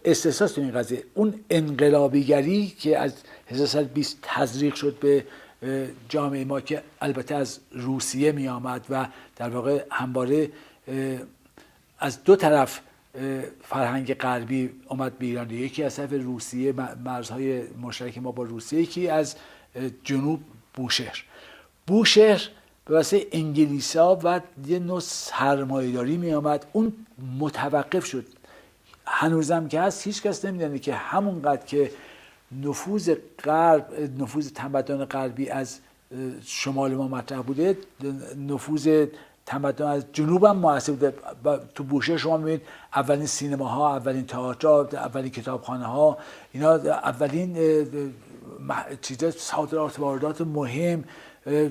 استثناست تو این قضیه، اون انقلابیگری که از 1120 تزریق شد به جامعه ما که البته از روسیه می آمد و در واقع همواره از دو طرف فرهنگ غربی اومد به ایران، یکی از طرف روسیه، مرزهای مشترک ما با روسیه، یکی از جنوب بوشهر به واسه انگلیسا و یه نوع سرمایه‌داری می آمد، اون متوقف شد. هنوزم که هست هیچ کس نمیدونه که همونقدر که نفوذ تمدن غربی از شمال ما مطرح بوده، نفوذ تمدن از جنوب هم موثر بوده. تو بوشهر شما میبینید اولین سینماها، اولین تئاترها، اولین کتابخانه ها، اینا اولین چیزا، صادرات و واردات مهم،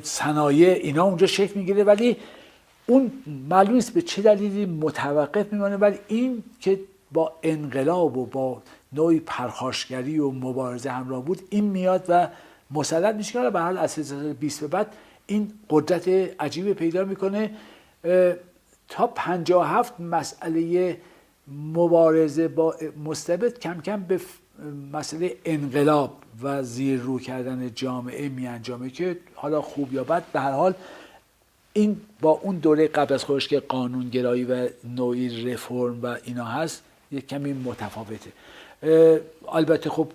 صنایع، اینا اونجا شکل میگیره. ولی اون معلوم نیست به چه دلیلی متوقف میمونه. ولی این که با انقلاب و با نوعی پرخاشگری و مبارزه همراه بود، این میاد و مسلط میشه که به هر حال از 20 به بعد این قدرت عجیب پیدا میکنه. تا 57 مسئله مبارزه با مستبد کم کم به مسئله انقلاب و زیر رو کردن جامعه می انجامه که حالا خوب یا بد، به هر حال این با اون دوره قبل از خودش که قانونگرایی و نوعی رفرم و اینا هست یک کمی متفاوته. البته خب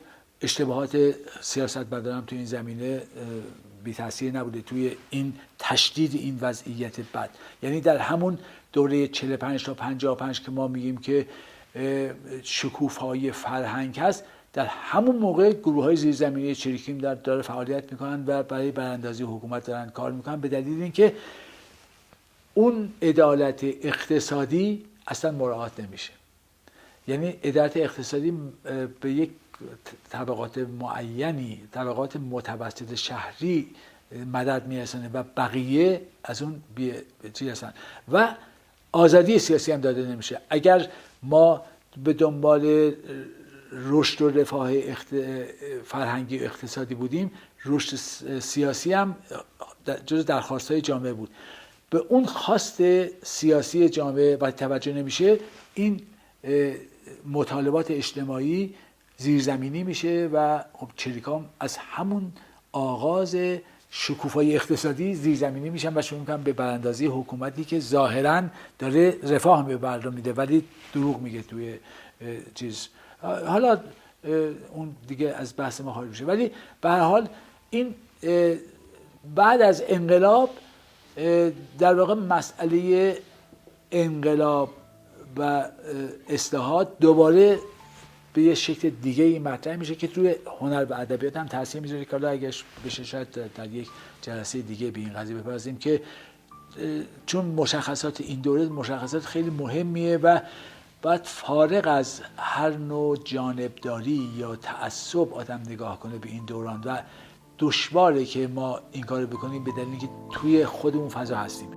اشتباهات سیاستمداران تو این زمینه بی تاثیر نبوده توی این تشدید این وضعیت بد. یعنی در همون دوره 45 تا 55 که ما میگیم که شکوفایی فرهنگ هست، در همون موقع گروه‌های زیرزمینی چریکیم داره فعالیت میکنن و برای براندازی حکومت دارن کار میکنن، به دلیل اینکه اون عدالت اقتصادی اصلا مراعات نمیشه. یعنی عدالت اقتصادی به یک طبقات معینی، طبقات متوسط شهری مدد میرسونه و بقیه از اون چی هستن و آزادی سیاسی هم داده نمیشه. اگر ما به دنبال رشد و رفاه فرهنگی و اقتصادی بودیم، رشد سیاسی هم جز درخواست‌های جامعه بود. به اون خواست سیاسی جامعه وقتی توجه نمیشه، این مطالبات اجتماعی زیرزمینی میشه و خب چریکام از همون آغاز شکوفایی اقتصادی زیرزمینی میشن و شروع میکنن به براندازی حکومتی که ظاهراً داره رفاه به مردم میده ولی دروغ میگه توی چیز. حالا اون دیگه از بحث ما خارج میشه. ولی به هر حال این بعد از انقلاب در واقع مسئله انقلاب و اصلاحات دوباره به یه شکل دیگه ای مطرح میشه که توی هنر و ادبیات هم تاثیر میذاره که حالا اگه بشه شاید در یک جلسه دیگه به این قضیه بپردازیم که چون مشخصات این دوره مشخصات خیلی مهمیه و باید فارغ از هر نوع جانبداری یا تعصب آدم نگاه کنه به این دوران و دشواره که ما این کارو بکنیم به دلیلی که توی خودمون فضا هستیم.